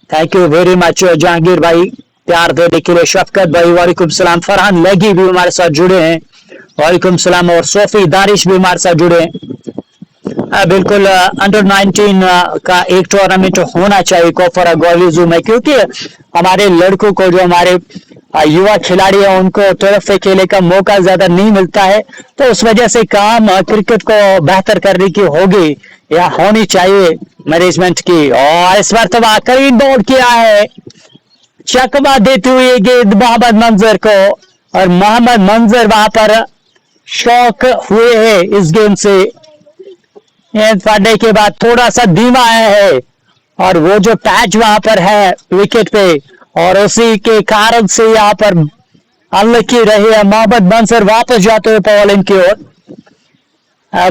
thank you very much Jahangir भाई प्यार देने के लिए। शफकत भाई वालेकुम सलाम, फरहान लगी भी हमारे साथ जुड़े हैं, वालेकुम सलाम। और सोफी दानिश भी हमारे साथ जुड़े हैं। बिल्कुल अंडर 19 का एक टूर्नामेंट होना चाहिए कुपवारा गोली जू में, क्योंकि हमारे लड़कों को, जो हमारे युवा खिलाड़ी है, उनको तरफ से खेलने का मौका ज्यादा नहीं मिलता है, तो उस वजह से काम क्रिकेट को बेहतर करने की होगी या होनी चाहिए मैनेजमेंट की। और इस बार तो करीन बॉल किया है, चकमा देते हुए गेंद मोहम्मद मंजर को, और मोहम्मद मंजर वहां पर शौक हुए हैं इस गेंद से। गेंद पड़ने के बाद थोड़ा सा धीमा आया है और वो जो पैच वहां पर है विकेट पे, और उसी के कारण से यहाँ पर अनलकी रही है। मोहम्मद मंजर वापस जाते हुए बॉलिंग की ओर।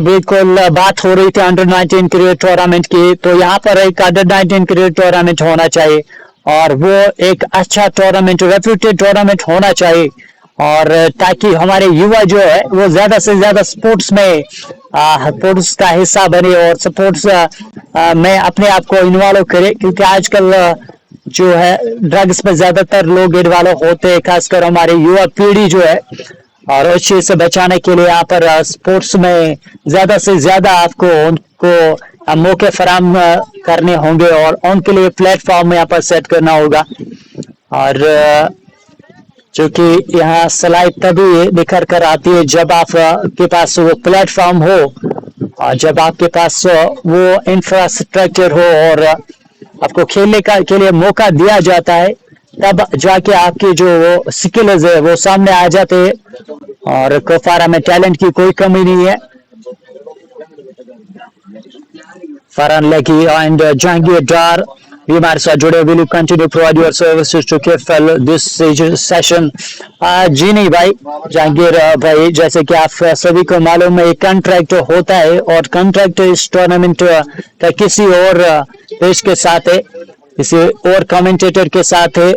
बिल्कुल बात हो रही थी अंडर 19 क्रिकेट टूर्नामेंट की, तो यहाँ पर एक अंडर 19 क्रिकेट टूर्नामेंट होना चाहिए और वो एक अच्छा टूर्नामेंट, रेप्यूटेड टूर्नामेंट होना चाहिए, और ताकि हमारे युवा जो है वो ज्यादा से ज्यादा स्पोर्ट्स में स्पोर्ट्स का हिस्सा बने और स्पोर्ट्स में अपने आप को इन्वॉल्व करे, क्योंकि आजकल जो है ड्रग्स पे ज्यादातर लोग इन्वॉल्व होते हैं, खासकर हमारे युवा पीढ़ी जो है, और उस चीज से बचाने के लिए यहाँ पर स्पोर्ट्स में ज्यादा से ज्यादा आपको उनको मौके फराम करने होंगे और उनके लिए प्लेटफॉर्म यहाँ पर सेट करना होगा। और क्योंकि यहाँ सलाह तभी निखर कर आती है जब आपके पास वो प्लेटफॉर्म हो, और जब आपके पास वो इंफ्रास्ट्रक्चर हो और आपको खेलने का के लिए मौका दिया जाता है, तब जाके आपकी जो वो स्किल्स है वो सामने आ जाते हैं। और कुपवारा में टैलेंट की कोई कमी नहीं है। फरहान लकी एंड जहांगीर डार भी हमारे साथ जुड़े। Will you continue provide your services to KFL this session? जी नहीं भाई जहांगीर भाई, जैसे कि आप सभी को मालूम है, एक कॉन्ट्रैक्ट होता है और कॉन्ट्रैक्ट इस टूर्नामेंट का किसी और देश के साथ है, किसी और कमेंटेटर के साथ है,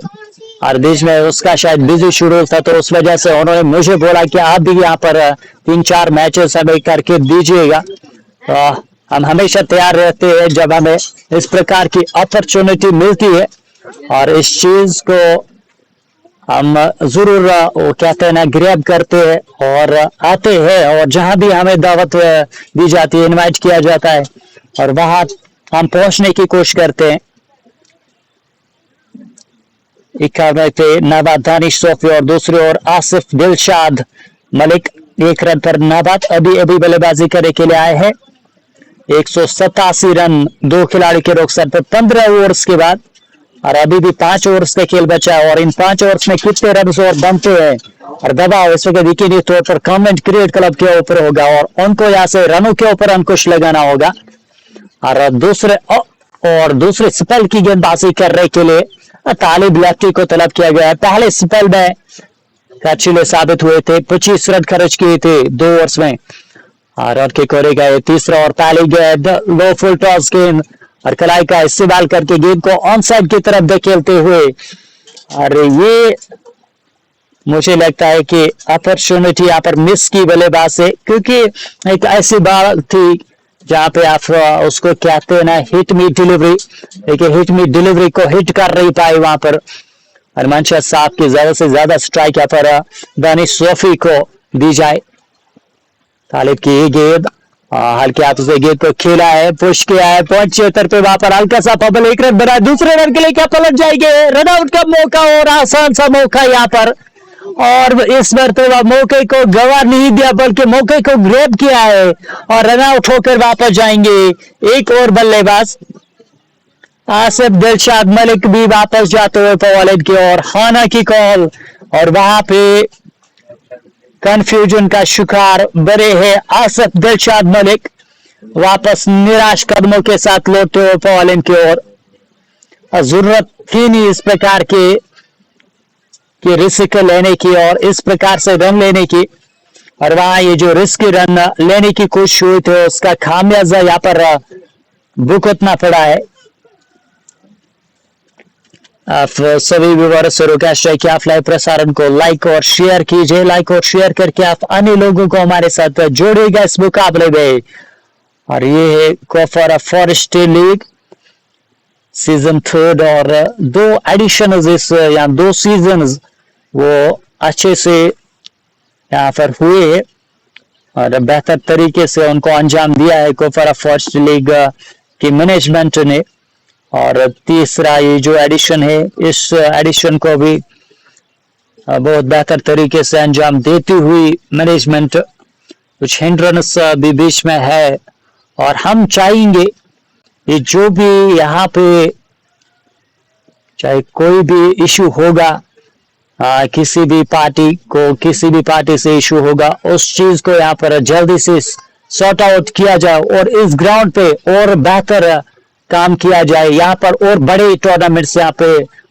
और देश में उसका शायद बिजी शेड्यूल था, तो उस वजह से उन्होंने मुझे बोला कि आप भी यहाँ पर 3-4 मैचेस हमें करके दीजिएगा। तो हम हमेशा तैयार रहते हैं जब हमें इस प्रकार की अपॉर्चुनिटी मिलती है, और इस चीज को हम जरूर वो कहते हैं ना ग्रैब करते हैं और आते हैं, और जहां भी हमें दावत दी जाती है, इनवाइट किया जाता है, और वहां हम पहुंचने की कोशिश करते हैं। 91 पे नाबाद दानिश सोफी और दूसरी ओर आसिफ दिलशाद मलिक 1 रन पर नाबाद अभी बल्लेबाजी करने के लिए आए हैं। 187 रन 2 खिलाड़ी के रोकसर पर 15 ओवर्स के बाद, और अभी भी 5 ओवर्स का खेल बचा है, और इन 5 ओवर्स में कितने रन और बनते हैं और दबाव इस वक्त यकीनी तौर पर कमेंट क्रिकेट क्लब के ऊपर होगा और उनको यहाँ से रनों के ऊपर अंकुश लगाना होगा। और दूसरे और दूसरे स्पेल की गेंदबाजी करने के लिए तालिब लकी को तलब किया गया है। पहले स्पेल में अच्छे साबित हुए थे, 25 रन खर्च किए थे 2 ओवर्स में और रन के कोरे गए। तीसरा और पहली गेंद लो फुल टॉस गेंद और कलाई का इस्तेमाल करके गेंद को ऑन साइड की तरफ धकेलते हुए, और ये मुझे लगता है कि अपॉर्चुनिटी यहाँ पर मिस की बल्लेबाज से, क्योंकि एक ऐसी बात थी जहां पे आप उसको कहते हैं ना हिट मी डिलीवरी, लेकिन हिट मी डिलीवरी को हिट कर नहीं पाए वहां पर। हरमनशाह साहब की ज्यादा से ज्यादा स्ट्राइक यहाँ पर दानिश सोफी को दी जाए। तालिब की ये गेंद हल्के हाथों से गेंद को खेला है, पुश किया है, पॉइंट 76 पे वहां पर हल्का सा पबल 1 रन बना, दूसरे रन के लिए क्या पलट जाएंगे, रन आउट का मौका और आसान सा मौका यहाँ पर, और इस मरतबा मौके को गवा नहीं दिया बल्कि मौके को ग्रैब किया है और रन आउट होकर वापस जाएंगे। एक और बल्लेबाज आसिफ दिलशाद मलिक भी वापस जाते हुए पॉलिंग की ओर, हाना की कॉल, और वहां पे कंफ्यूजन का शिकार बने हैं आसिफ दिलशाद मलिक, वापस निराश कदमों के साथ लौटते हुए पॉलिंग की ओर। जरूरत थी नहीं इस प्रकार के रिस्क लेने की और इस प्रकार से रन लेने की, और वहां ये जो रिस्क रन लेने की कोशिश हुई थी उसका खामियाजा यहाँ पर भुगतना पड़ा है। आप सभी व्यूअर्स से रिक्वेस्ट है कि आप लाइव प्रसारण को लाइक और शेयर कीजिए, लाइक और शेयर करके आप अन्य लोगों को हमारे साथ जोड़ेगा इस मुकाबले में। और ये है कोफरा फॉरेस्ट लीग सीजन 3 और 2 एडिशन इस या 2 सीजन वो अच्छे से यहाँ पर हुए और बेहतर तरीके से उनको अंजाम दिया है कोफरा फॉरेस्ट लीग की मैनेजमेंट ने। और तीसरा ये जो एडिशन है, इस एडिशन को भी बहुत बेहतर तरीके से अंजाम देती हुई मैनेजमेंट, कुछ हिंड्रेंस भी बीच में है, और हम चाहेंगे ये जो भी यहाँ पे चाहे कोई भी इशू होगा, किसी भी पार्टी से इशू होगा, उस चीज को यहाँ पर जल्दी से सॉर्ट आउट किया जाए और इस ग्राउंड पे और बेहतर काम किया जाए। यहाँ पर और बड़े टूर्नामेंट्स यहाँ पे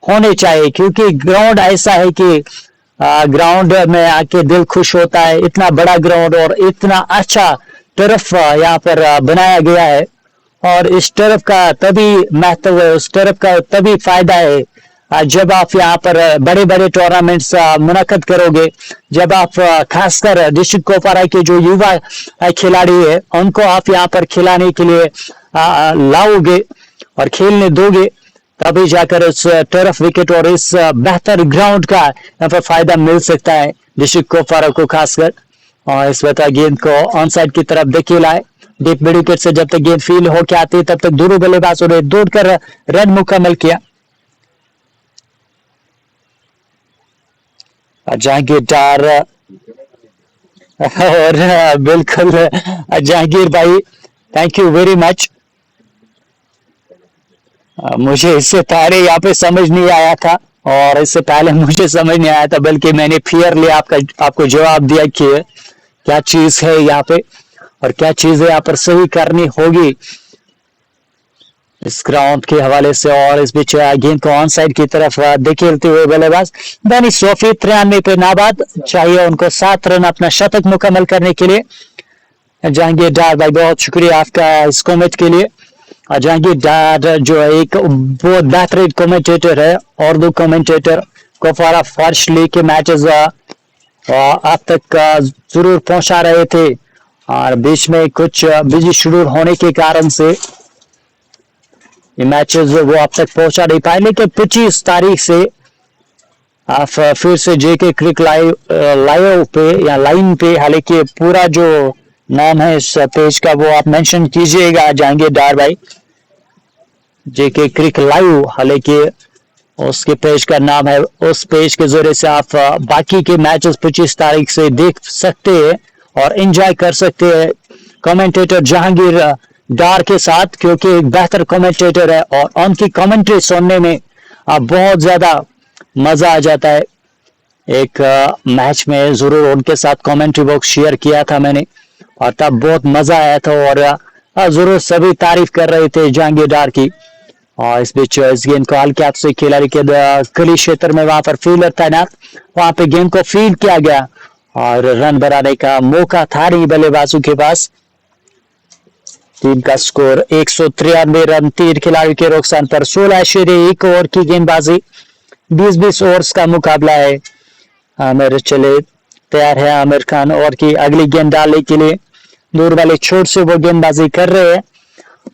होने चाहिए, क्योंकि ग्राउंड ऐसा है कि ग्राउंड में आके दिल खुश होता है। इतना बड़ा ग्राउंड और इतना अच्छा टर्फ यहाँ पर बनाया गया है, और इस टर्फ का तभी महत्व है, उस टर्फ का तभी फायदा है जब आप यहाँ पर बड़े बड़े टूर्नामेंट्स मुनक्कद करोगे, जब आप खासकर डिस्ट्रिक्ट कोपरा के जो युवा खिलाड़ी है उनको आप यहाँ पर खिलाने के लिए लाओगे और खेलने दोगे, तभी जाकर इस टर्फ विकेट और इस बेहतर ग्राउंड का यहाँ पर फायदा मिल सकता है डिस्ट्रिक्ट कोपरा को खासकर। और इस वक्त गेंद को ऑन साइड की तरफ धकेला है, डीप मिड विकेट से जब तक गेंद फील्ड होकर आती है तब तक दोनों बल्लेबाजों ने दौड़कर रन मुकम्मल किया। जहांगीर डार और बिल्कुल जहांगीर भाई, थैंक यू वेरी मच। मुझे इससे पहले यहाँ पे समझ नहीं आया था, और इससे पहले मुझे समझ नहीं आया था, बल्कि मैंने फेयरली आपको जवाब दिया कि क्या चीज है यहाँ पे और क्या चीजें यहाँ पर सही करनी होगी इस ग्राउंड के हवाले से। और इस बीच गेंद को ऑन साइड की तरफ धकेलते हुए बल्लेबाज दानिश सोफी 93 पे नाबाद, चाहिए उनको 7 रन अपना शतक मुकम्मल करने के लिए। जहांगीर डार भाई बहुत शुक्रिया आपका इस कमेंट के लिए। जहांगीर डार जो है एक बहुत बेहतरीन कमेंटेटर है, उर्दू कमेंटेटर, कोफरा फॉरेस्ट लीग के मैचेस आप तक जरूर पहुंचा रहे थे, और बीच में कुछ बिजी शेड्यूल होने के कारण से ये मैचेस वो अब तक पहुंचा नहीं पाए, लेकिन 25 तारीख से आप फिर से जेके क्रिक लाइव पे या लाइन पे, हालांकि पूरा जो नाम है इस पेज का वो आप मेंशन कीजिएगा जहांगीर डार भाई, जेके क्रिक लाइव, हालांकि उसके पेज का नाम है, उस पेज के जरिए से आप बाकी के मैचेस 25 तारीख से देख सकते हैं और एंजॉय कर सकते हैं कमेंटेटर जहांगीर डार के साथ, क्योंकि एक बेहतर कमेंटेटर है और उनकी कमेंट्री सुनने में बहुत ज्यादा मजा आ जाता है। एक मैच में जरूर उनके साथ कमेंट्री बॉक्स शेयर किया था मैंने, और तब बहुत मजा आया था, और जरूर सभी तारीफ कर रहे थे जहांगीर डार की। और इस बीच इस गेंद को हल्के हाथ से खिलाड़ी के गली क्षेत्र में वहां पर फील्डर तैनात, वहां पे गेंद को फील्ड किया गया और रन बनाने का मौका था नहीं बल्लेबाजों के पास। टीम का स्कोर 193 रन, 3 खिलाड़ियों के नुकसान पर 16.1 ओवर की गेंदबाजी, 20-20 ओवर्स का मुकाबला है। आमिर चले तैयार है आमिर खान और की अगली गेंद डालने के लिए, दूर वाले छोर से वो गेंदबाजी कर रहे हैं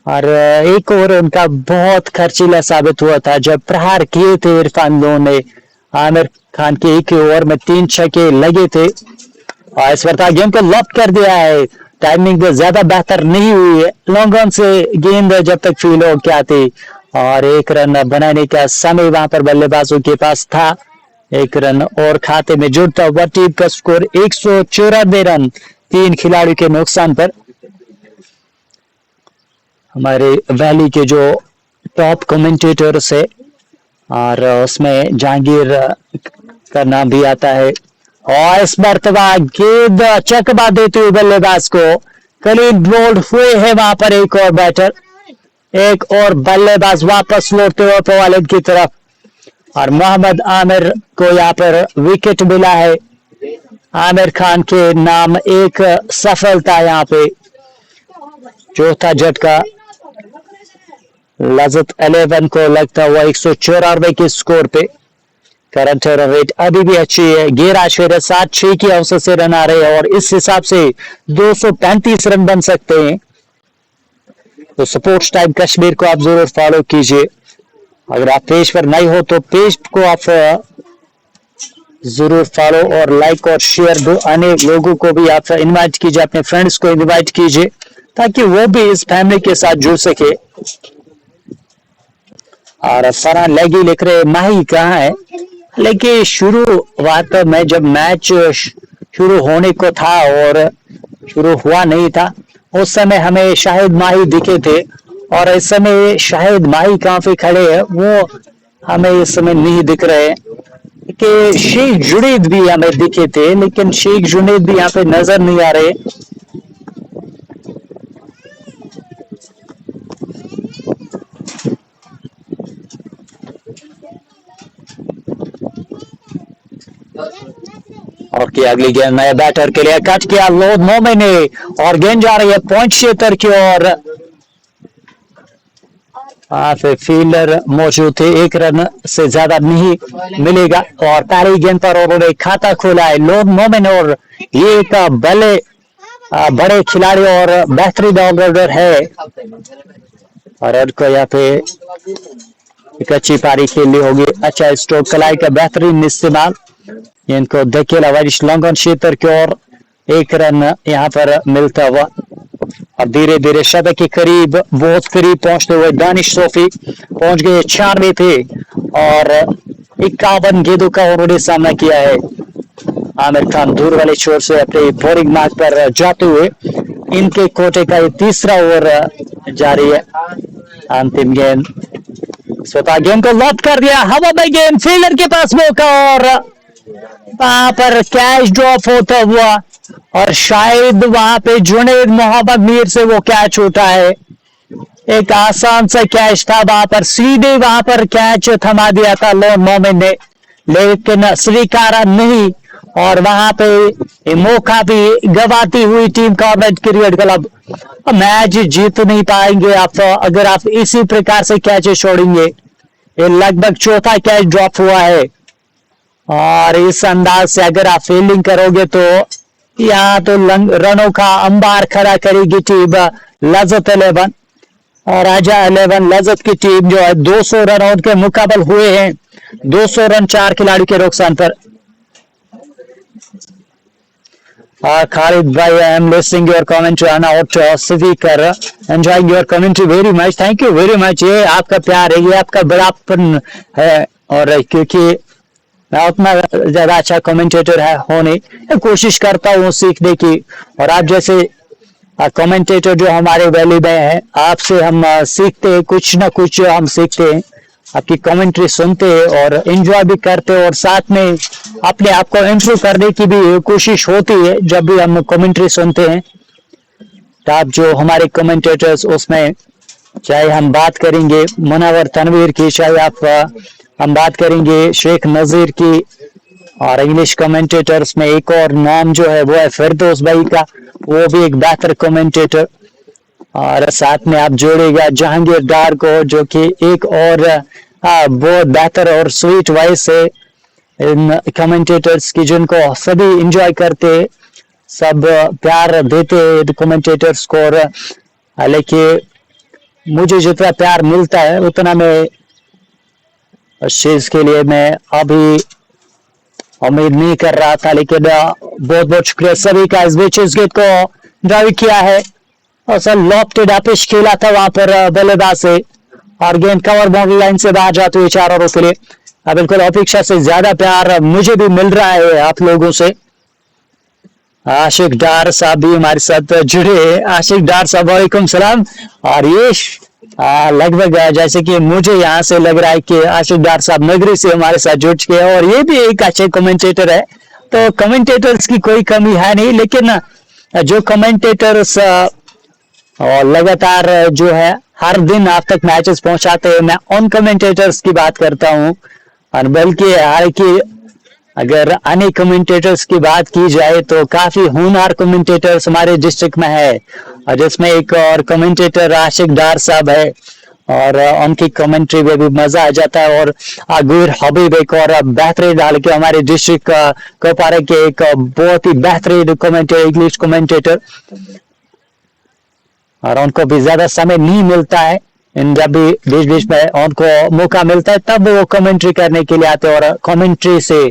और एक ओवर उनका बहुत खर्चीला साबित हुआ था जब प्रहार किए थे इरफान लोन ने। आमिर खान के एक ओवर में 3 छक्के लगे थे और इस बार गेंद को लॉक कर दिया है। टाइमिंग भी ज्यादा बेहतर नहीं हुई है, लॉन्ग ऑन से गेंद जब तक फील हो क्या थी और 1 रन बनाने का समय वहां पर बल्लेबाजों के पास था। 1 रन और खाते में जुड़ता हुआ टीम का स्कोर 194 रन, 3 खिलाड़ियों के नुकसान पर। हमारे वैली के जो टॉप कमेंटेटर्स है और उसमें जहांगीर का नाम भी आता है और इस मरतबा गेंद चकमा देते हुए बल्लेबाज को क्लीन बोल्ड हुए हैं वहां पर एक और बैटर, एक और बल्लेबाज वापस लौटते हुए पवालिद की तरफ और मोहम्मद आमिर को यहाँ पर विकेट मिला है। आमिर खान के नाम एक सफलता यहाँ पे, चौथा झटका लजत 11 को लगता हुआ 194 के स्कोर पे। करंट रन रेट अभी भी अच्छी है, 11.76 की औसत से रन आ रहे हैं और इस हिसाब से 235 रन बन सकते हैं। तो स्पोर्ट्स टाइम कश्मीर को आप जरूर फॉलो कीजिए, अगर आप पेज पर नए हो तो पेज को आप जरूर फॉलो और लाइक और शेयर दो, अन्य लोगों को भी आप इनवाइट कीजिए, अपने फ्रेंड्स को इनवाइट कीजिए ताकि वो भी इस फैमिली के साथ जुड़ सके। और फरहान लेगी लिख रहे माही कहाँ है, लेकिन शुरुआत में जब मैच शुरू होने को था और शुरू हुआ नहीं था उस समय हमें शाहिद माही दिखे थे और इस समय शाहिद माही कहाँ पे खड़े हैं वो हमें इस समय नहीं दिख रहे कि शेख जुनैद भी हमें दिखे थे, लेकिन शेख जुनैद भी यहाँ पे नजर नहीं आ रहे। और की अगली गेंद नया बैटर के लिए कट किया लोड मोमिन ने और गेंद जा रही है पॉइंट क्षेत्र की ओर। फील्डर मौजूद थे, 1 रन से ज्यादा नहीं मिलेगा और पहली गेंद पर उन्होंने खाता खोला है लोड मोमिन और ये एक बड़े खिलाड़ी और बेहतरीन ऑलराउंडर है और उनको यहाँ पे एक अच्छी पारी खेलनी होगी। अच्छा स्ट्रोक कलाई का बेहतरीन इस्तेमाल, इनको धकेला वरिष्ठ लॉन्ग क्षेत्र की ओर, 1 रन यहाँ पर मिलता हुआ और धीरे धीरे शतक के करीब, बहुत करीब पहुंचते हुए दानिश सोफी पहुंच गए 96 पे और 51 गेंदों का उन्होंने सामना किया है। आमिर खान दूर वाले छोर से अपने बोरिंग मार्ग पर जाते हुए इनके कोटे का ये तीसरा ओवर जारी है। अंतिम गेंद स्वतः गेंद को लॉक कर दिया, हवा में गेंद, फील्डर के पास मौका और वहां पर कैच ड्रॉप होता हुआ और शायद वहां पे जुनैद मोहम्मद मीर से वो कैच होता है। एक आसान सा कैच था, वहां पर सीधे वहां पर कैच थमा दिया था लोन मोमिन ने, लेकिन स्वीकारा नहीं और वहां पे मौका भी गवाती हुई team Corbett cricket club. Match जीत नहीं पाएंगे आप अगर आप इसी प्रकार से कैच छोड़ेंगे। ये लगभग चौथा कैच ड्रॉप हुआ है और इस अंदाज से अगर आप फील्डिंग करोगे तो यहाँ तो रनों का अंबार खड़ा करेगी टीम लजत 11 और राजा 11 लजत की टीम जो है 200 रन उनके मुकाबल हुए हैं, 200 रन 4 खिलाड़ी के नुकसान पर। Khalid bhai, I am listening your commentary on out speaker, enjoying your commentary very much, thank you very much। ये आपका प्यार है, ये आपका बड़ापन है और क्योंकि मैं उतना ज्यादा अच्छा कमेंटेटर है होने कोशिश करता हूँ सीखने की और आप जैसे कमेंटेटर जो हमारे वैली में है आपसे हम सीखते हैं, कुछ ना कुछ हम सीखते हैं, आपकी कमेंट्री सुनते हैं और एंजॉय भी करते हैं और साथ में अपने आप को इम्प्रूव करने की भी कोशिश होती है जब भी हम कमेंट्री सुनते हैं। तो आप जो हमारे कमेंटेटर्स उसमें चाहे हम बात करेंगे मुनव्वर तनवीर की, चाहे आप हम बात करेंगे शेख नजीर की, और इंग्लिश कमेंटेटर्स में एक और नाम जो है वो है फिरदौस भाई का, वो भी एक बेहतर कमेंटेटर। और साथ में आप जोड़ेगा जहांगीर डार को, जो कि एक और बहुत बेहतर और स्वीट वॉइस है इन कमेंटेटर्स की, जिनको सभी इंजॉय करते, सब प्यार देते कमेंटेटर्स को। और हालांकि मुझे जितना प्यार मिलता है उतना मैं इस चीज के लिए मैं अभी उम्मीद नहीं कर रहा था, लेकिन बहुत बहुत शुक्रिया सभी का। इस बीच इस गेंद को ड्राइव किया है और सर लॉफ्टेड अपिश खेला था वहां पर बल्लेबाज से, और गेंद कवर बाउंड्री लाइन से बाहर जाते हुए 4 ओवरों के लिए। बिल्कुल अपेक्षा से ज्यादा प्यार मुझे भी मिल रहा है आप लोगों से। आशिक डार साहब भी हमारे साथ जुड़े हैं। आशिक डार साहब वालेकुम सलाम। और ये लगभग जैसे कि मुझे यहाँ से लग रहा है कि आशिक डार साहब नगरी से हमारे साथ जुड़ चुके हैं, और ये भी एक अच्छे कमेंटेटर है। तो कमेंटेटर्स की कोई कमी है नहीं, लेकिन जो कमेंटेटर्स लगातार जो है हर दिन आप तक मैचेस पहुंचाते हैं, मैं उन कमेंटेटर्स की बात करता हूं। और बल्कि हालांकि अगर अन्य कमेंटेटर्स की बात की जाए तो काफी होनहार कमेंटेटर्स हमारे डिस्ट्रिक्ट में है, और जिसमें एक और कमेंटेटर आशिक डार साहब है, और उनकी कमेंट्री में भी मजा आ जाता है। और गुर हबीब एक और बेहतरीन, हालांकि हमारे डिस्ट्रिक्ट कोपारा के एक बहुत ही बेहतरीन कमेंटेटर, इंग्लिश कमेंटेटर, और उनको भी ज्यादा समय नहीं मिलता है। जब भी बीच बीच में उनको मौका मिलता है तब वो कमेंट्री करने के लिए आते हैं, और कमेंट्री से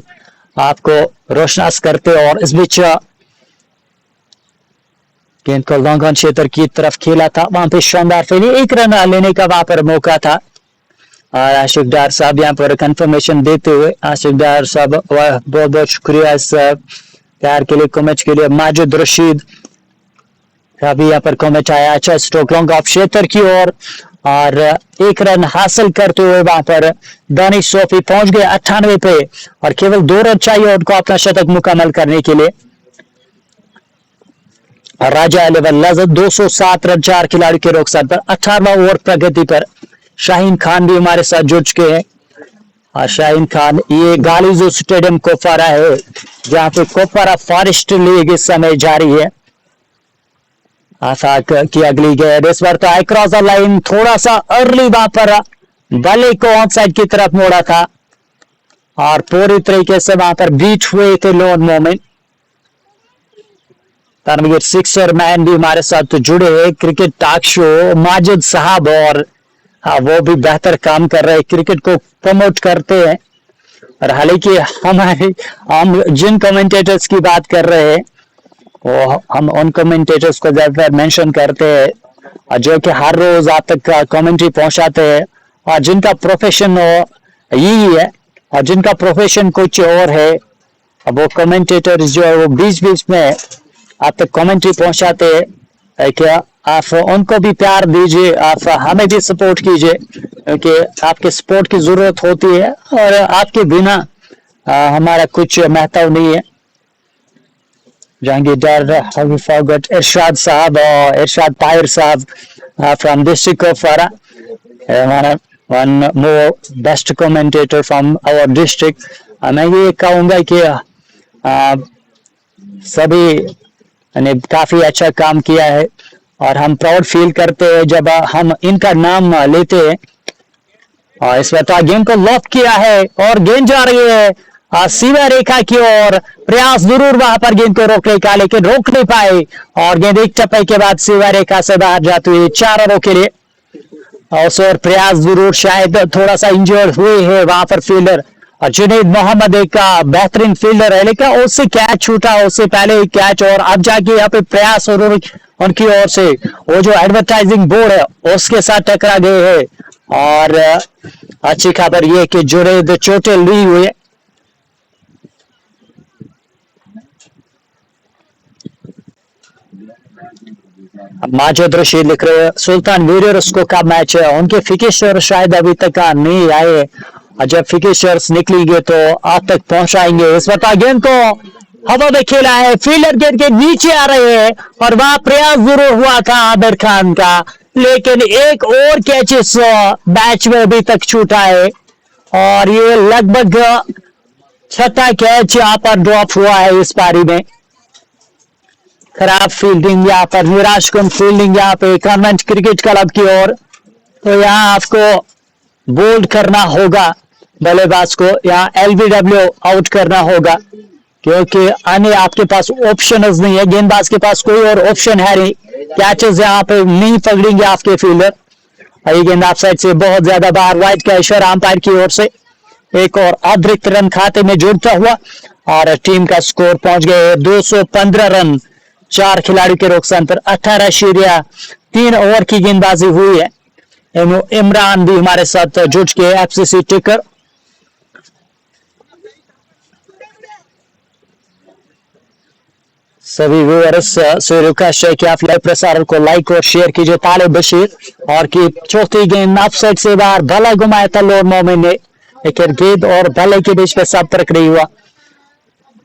आपको रोशनास करते। और इस बीच गेंद को लॉन्ग ऑन क्षेत्र की तरफ खेला था, वहां पे शानदार फील्डिंग, 1 रन लेने का वहां पर मौका था। और आशिक डार साहब यहाँ पर कंफर्मेशन देते हुए, आशिक डार साहब बहुत बहुत शुक्रिया इस प्यार के लिए, कमेंट के लिए। माजिद रशीद अभी यहाँ पर कमेंट आया, अच्छा स्ट्रोक लॉन्ग ऑफ क्षेत्र की ओर, और 1 रन हासिल करते हुए वहां पर दानिश सोफी पहुंच गए 98 पे, और केवल 2 रन चाहिए उनको अपना शतक मुकम्मल करने के लिए। राजा 11 लजत 207 रन 4 खिलाड़ी के रोकसार पर 18वां ओवर प्रगति पर। शाहीन खान भी हमारे साथ जुड़ चुके हैं। और शाहीन खान, ये गालिजो स्टेडियम कोपवारा है, जहां पे कोपवारा फॉरेस्ट लीग इस समय जारी है। आफाक की अगली गेंद, इस बार तो आई क्रॉस द लाइन, थोड़ा सा अर्ली वहां पर बल्ले को ऑन साइड की तरफ मोड़ा था, और पूरी तरीके से वहां पर बीट हुए थे लोन मोमेंट। तनवीर सिक्सर मैन भी हमारे साथ जुड़े हैं, क्रिकेट टॉक शो माजिद साहब, और वो भी बेहतर काम कर रहे हैं, क्रिकेट को प्रमोट करते हैं। और हालांकि हम जिन कमेंटेटर्स की बात कर रहे हैं वो हम उन कमेंटेटर्स को ज्यादातर मेंशन करते हैं, और जो कि हर रोज आप तक कमेंट्री पहुंचाते हैं, और जिनका प्रोफेशन यही है, और जिनका प्रोफेशन कुछ और है, वो कमेंटेटर्स जो है वो बीच बीच में आप तक कमेंट्री पहुंचाते हैं। क्या आप उनको भी प्यार दीजिए, आप हमें भी सपोर्ट कीजिए, क्योंकि आपके सपोर्ट की जरूरत होती है, और आपके बिना हमारा कुछ महत्व नहीं है। जहांगीर डार, इरशाद साहब और इरशाद ताहिर साहब from district of Fara, one more best commentator from our district. मैं ये कहूंगा कि सभी ने काफी अच्छा काम किया है, और हम प्राउड फील करते हैं जब हम इनका नाम लेते हैं। और इस बार गेंद को लॉक किया है, और गेंद जा रही है सीमा रेखा की ओर, प्रयास जरूर वहां पर गेंद को रोकने का, लेकिन रोक नहीं पाए, और गेंद एक टप्पे के बाद सीमा रेखा से बाहर जाती हुई 4 रनों के लिए। और प्रयास जरूर शायद थोड़ा सा इंजर्ड हुए हैं वहां पर फील्डर, और जुनैद मोहम्मद एक बेहतरीन फील्डर है, लेकिन उससे कैच छूटा, उससे पहले एक कैच, और अब जाके यहाँ पे प्रयास जरूर उनकी ओर से वो जो एडवर्टाइजिंग बोर्ड है उसके साथ टकरा गए हैं। और अच्छी खबर ये कि जुनैद चोटें ली हुई है। माजिद रशीद लिख रहे हैं सुल्तान वेरियर्स को कब मैच है, उनके फिक्सचर शायद अभी तक नहीं आए, और जब फिक्सचर्स निकलेंगे तो आप तक पहुंचाएंगे। इस वक्त गेंद को हवा में खेला है, फील्डर गेंद के नीचे आ रहे हैं, और वहां प्रयास जरूर हुआ था आबिर खान का, लेकिन एक और कैच इस मैच में अभी तक छूटा है और ये लगभग छठा कैच यहाँ पर ड्रॉप हुआ है इस पारी में। खराब फील्डिंग यहाँ पर, निराशकुन फील्डिंग यहाँ पे कॉन्वेंट क्रिकेट क्लब की ओर। तो यहाँ आपको बोल्ड करना होगा बल्लेबाज को, यहाँ एलबीडब्ल्यू आउट करना होगा क्योंकि अन्य आपके पास ऑप्शन नहीं है, गेंदबाज के पास कोई और ऑप्शन है नहीं। कैचेस यहाँ पे नहीं पकड़ेंगे आपके फील्डर। ये गेंद ऑफ साइड से बहुत ज्यादा बाहर, वाइड का इशारा अंपायर की ओर से। एक और अतिरिक्त रन खाते में जुड़ता हुआ और टीम का स्कोर पहुंच गए 215 रन 4 खिलाड़ियों के रोकसान पर। 18.3 ओवर की गेंदबाजी हुई है। इमरान भी हमारे साथ जुड़ के एफसीसी टिकर। सभी व्यूअर्स से रिक्वेस्ट है कि आप लाइव प्रसारण को लाइक और शेयर कीजिए। तालिब बशीर और की चौथी गेंद ऑफसाइड से बाहर, भला घुमाया था लोन मोमिन ने, लेकिन गेंद और भले के बीच में सब तक नहीं हुआ।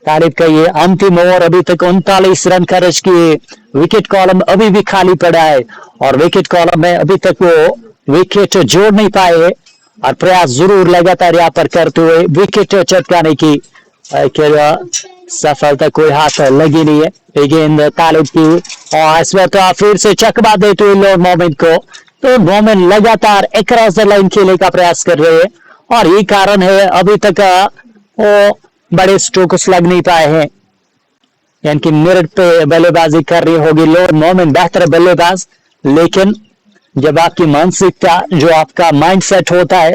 तालिब का ये अंतिम ओवर, अभी तक 39 रन खर्च किए। विकेट कॉलम अभी भी खाली पड़ा है और विकेट कॉलम में अभी तक वो विकेट जोड़ नहीं पाए हैं और प्रयास जरूर लगातार यहाँ पर करते हुए विकेट चटकाने की सफलता कोई हाथ लगी नहीं है। लेकिन तालिब की और इसमें तो फिर से चकमा देते हुए लोन मोमिन को। तो मोमिन लगातार अक्रॉस द लाइन खेलने का प्रयास कर रहे हैं और ये कारण है अभी तक वो बड़े स्ट्रोक्स लग नहीं पाए हैं। यानी कि मिनट पे बल्लेबाजी कर रही होगी लोन मोमिन, बेहतर बल्लेबाज, लेकिन जब आपकी मानसिकता, जो आपका माइंड सेट होता है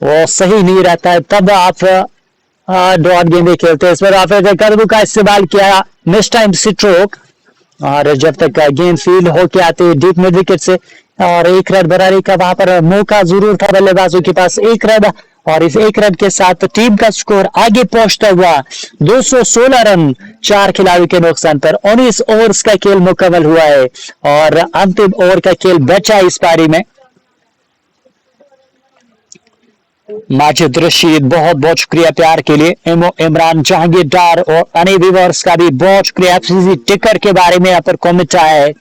वो सही नहीं रहता है, तब आप डॉट गेंदे खेलते हैं। इस पर आप कदम का इस्तेमाल किया, मिस टाइम स्ट्रोक, और जब तक गेंद फील्ड होके आते डीप मिड विकेट से और एक रन बनाने का वहां पर मौका जरूर था बल्लेबाजों के पास। एक रन और इस एक रन के साथ टीम का स्कोर आगे पहुंचता हुआ 216 रन 4 खिलाड़ियों के नुकसान पर। 19 ओवर्स का खेल मुकम्मल हुआ है और अंतिम ओवर का खेल बचा इस पारी में। माजिद रशीद, बहुत बहुत शुक्रिया प्यार के लिए। इमरान जहांगीर डार और अने व्यूअर्स का भी बहुत शुक्रिया। एफसीसी टिकर के बारे में यहाँ पर कमेंट आया है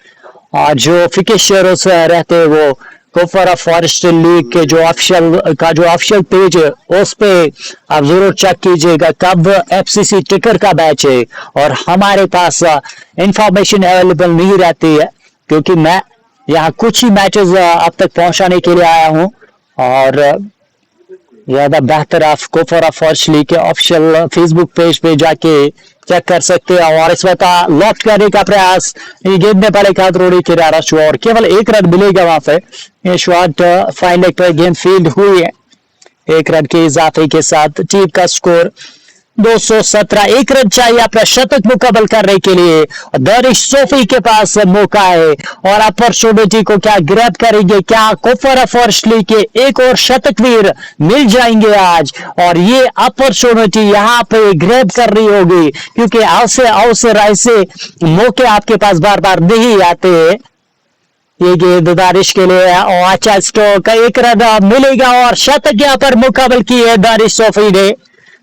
और जो फिकेशरों से रहते हैं वो कुपवारा फॉरेस्ट लीग के जो ऑफिशियल पेज है उस पे आप जरूर चेक कीजिएगा कब एफसीसी टिकर का मैच है। और हमारे पास इंफॉर्मेशन अवेलेबल नहीं रहती है क्योंकि मैं यहाँ कुछ ही मैचेस अब तक पहुंचाने के लिए आया हूँ और ज्यादा बेहतर आप कुपवारा फॉरेस्ट लीग के ऑफिशियल फेसबुक पेज पे जाके चेक कर सकते हैं। और इस वक्त लॉफ्ट करने का प्रयास, ये गेंद में पहले खातरोड़ी किनारा छुआ और केवल एक रन मिलेगा वहां पे। ये शॉट फाइन लेग पर गेंद फील्ड हुई है। एक रन के इजाफे के साथ टीम का स्कोर 217। एक रन चाहिए अपना शतक मुकम्मल करने के लिए। दानिश सोफी के पास मौका है और अपॉर्चुनिटी को क्या ग्रैब करेंगे, क्या कुपवारा फॉरेस्ट लीग के एक और शतक वीर मिल जाएंगे आज। और ये अपॉर्चुनिटी यहाँ पे ग्रैब कर रही होगी क्योंकि ऐसे मौके आपके पास बार बार नहीं आते। ये गेंद दानिश के लिए और अच्छा स्ट्रोक, एक रन मिलेगा और शतक यहाँ पर मुकम्मल की है दानिश सोफी ने।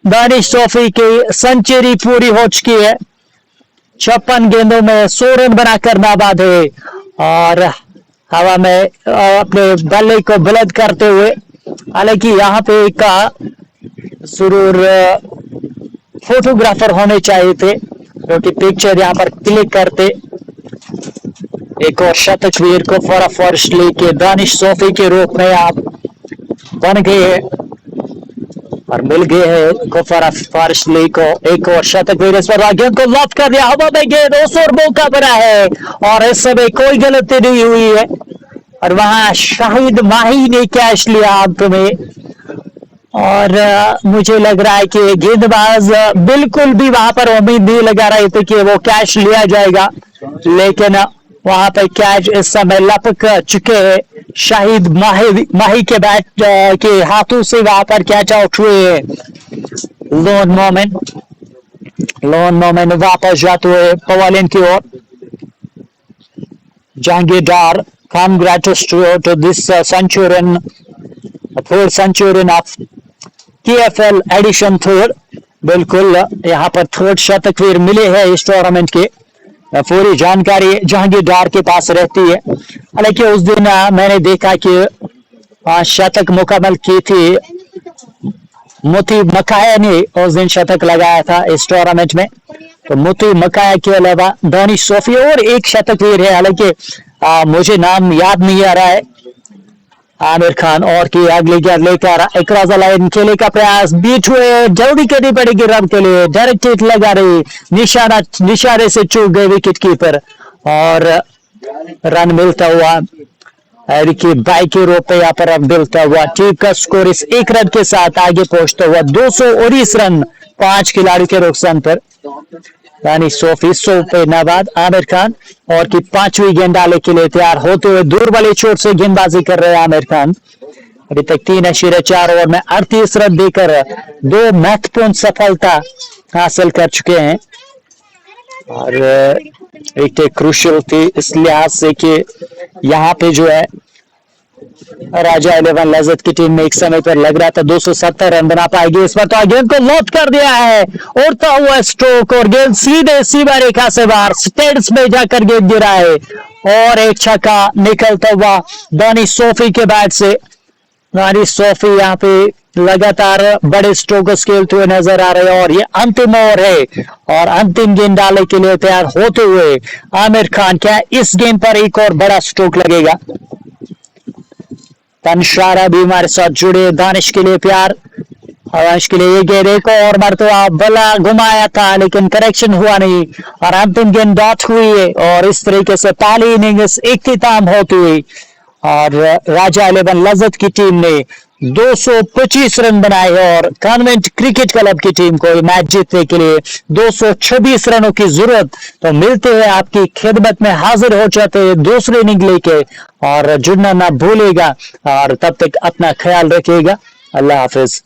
दानिश सोफी की सेंचुरी पूरी हो चुकी है। 56 गेंदों में 100 रन बनाकर नाबाद है और हवा में अपने बल्ले को बुलंद करते हुए, हालांकि यहाँ पे एक जरूर फोटोग्राफर होने चाहिए थे क्योंकि पिक्चर यहाँ पर क्लिक करते। एक और शतक वीर को कुपवारा फॉरेस्ट लीग के दानिश सोफी के रूप में आप बन गए हैं और मिल गए हैं कुपवारा फॉरेस्ट लीग को एक और शतक वीर। इस पर गेंद को लॉफ्ट कर दिया, हवा में गेंद 200 मौका बना है और इस समय कोई गलती नहीं हुई है और वहां शाहिद माही ने कैच लिया अंत में। और मुझे लग रहा है कि गेंदबाज बिल्कुल भी वहां पर उम्मीद नहीं लगा रहे थे कि वो कैच लिया जाएगा, लेकिन वहां पर कैच इस समय लपक चुके हैं। शाहिद माही के बैट के हाथों से वहां पर कैच आउट हुए हैं। लोन मोमेन वापस जाते हुए पवेलियन की ओर। Jahangir Dar, congratulations to this centurion, third centurion of KFL edition 3। बिल्कुल यहाँ पर थर्ड शतक वीर मिले हैं इस टूर्नामेंट के। पूरी जानकारी जहांगीर डार के पास रहती है। हालांकि उस दिन मैंने देखा कि शतक मुकम्मल की थी, मुती मकाया ने उस दिन शतक लगाया था इस टूर्नामेंट में। तो मुती मकाया के अलावा दानिश सोफी और एक शतक वीर है, हालांकि मुझे नाम याद नहीं आ रहा है, आमिर खान। और की अगली गेंद लेकर इकराज लाइन खेले का प्रयास, बीट हुए, जल्दी करनी पड़ेगी रन के लिए, डायरेक्ट हिट लगा रही, निशाने से चूक गए विकेट कीपर और रन मिलता हुआ रिकी बाई के रुपया पर अब मिलता हुआ। टीम का स्कोर इस एक रन के साथ आगे पहुंचता हुआ 219 रन 5 खिलाड़ियों के नुकसान पर। यानी 100 पे नाबाद आमिर खान और की पांचवी गेंद डालने के लिए तैयार होते हुए दूर वाली चोट से गेंदबाजी कर रहे हैं आमिर खान। अभी तक 3.4 ओवर में 38 रन देकर 2 महत्वपूर्ण सफलता हासिल कर चुके हैं और एक क्रूशियल थी इस लिहाज से कि यहाँ पे जो है राजा 11 लज्जत की टीम में एक समय पर लग रहा था 270 रन बना पाएगी, इस बार तो गेंद को लॉक कर दिया है, उड़ता हुआ स्ट्रोक और गेंद सीधे सीमा रेखा से बाहर स्टैंड्स में जाकर गेंद गिरा है और एक छक्का निकलता हुआ दानिश सोफी के बैट से। दानिश सोफी यहाँ पे लगातार बड़े स्ट्रोक्स खेलते हुए नजर आ रहे हैं और ये अंतिम ओवर है और अंतिम गेंद डालने के लिए तैयार होते हुए आमिर खान। क्या इस गेंद पर एक और बड़ा स्ट्रोक लगेगा? तनशारा भी हमारे साथ जुड़े, दानिश के लिए प्यार, हवाश के लिए ये गेंद एक और मरतबा बला घुमाया था लेकिन करेक्शन हुआ नहीं और अंतिम गेंद डॉट हुई है और इस तरीके से पहली इनिंग्स इख्तिताम होती हुई और राजा 11 लज्जत की टीम ने 225 रन बनाए और कॉन्वेंट क्रिकेट क्लब की टीम को मैच जीतने के लिए 226 रनों की जरूरत। तो मिलते हैं आपकी खिदमत में हाजिर हो जाते हैं दूसरी इनिंग लेके और जुड़ना ना भूलेगा और तब तक अपना ख्याल रखिएगा। अल्लाह हाफिज।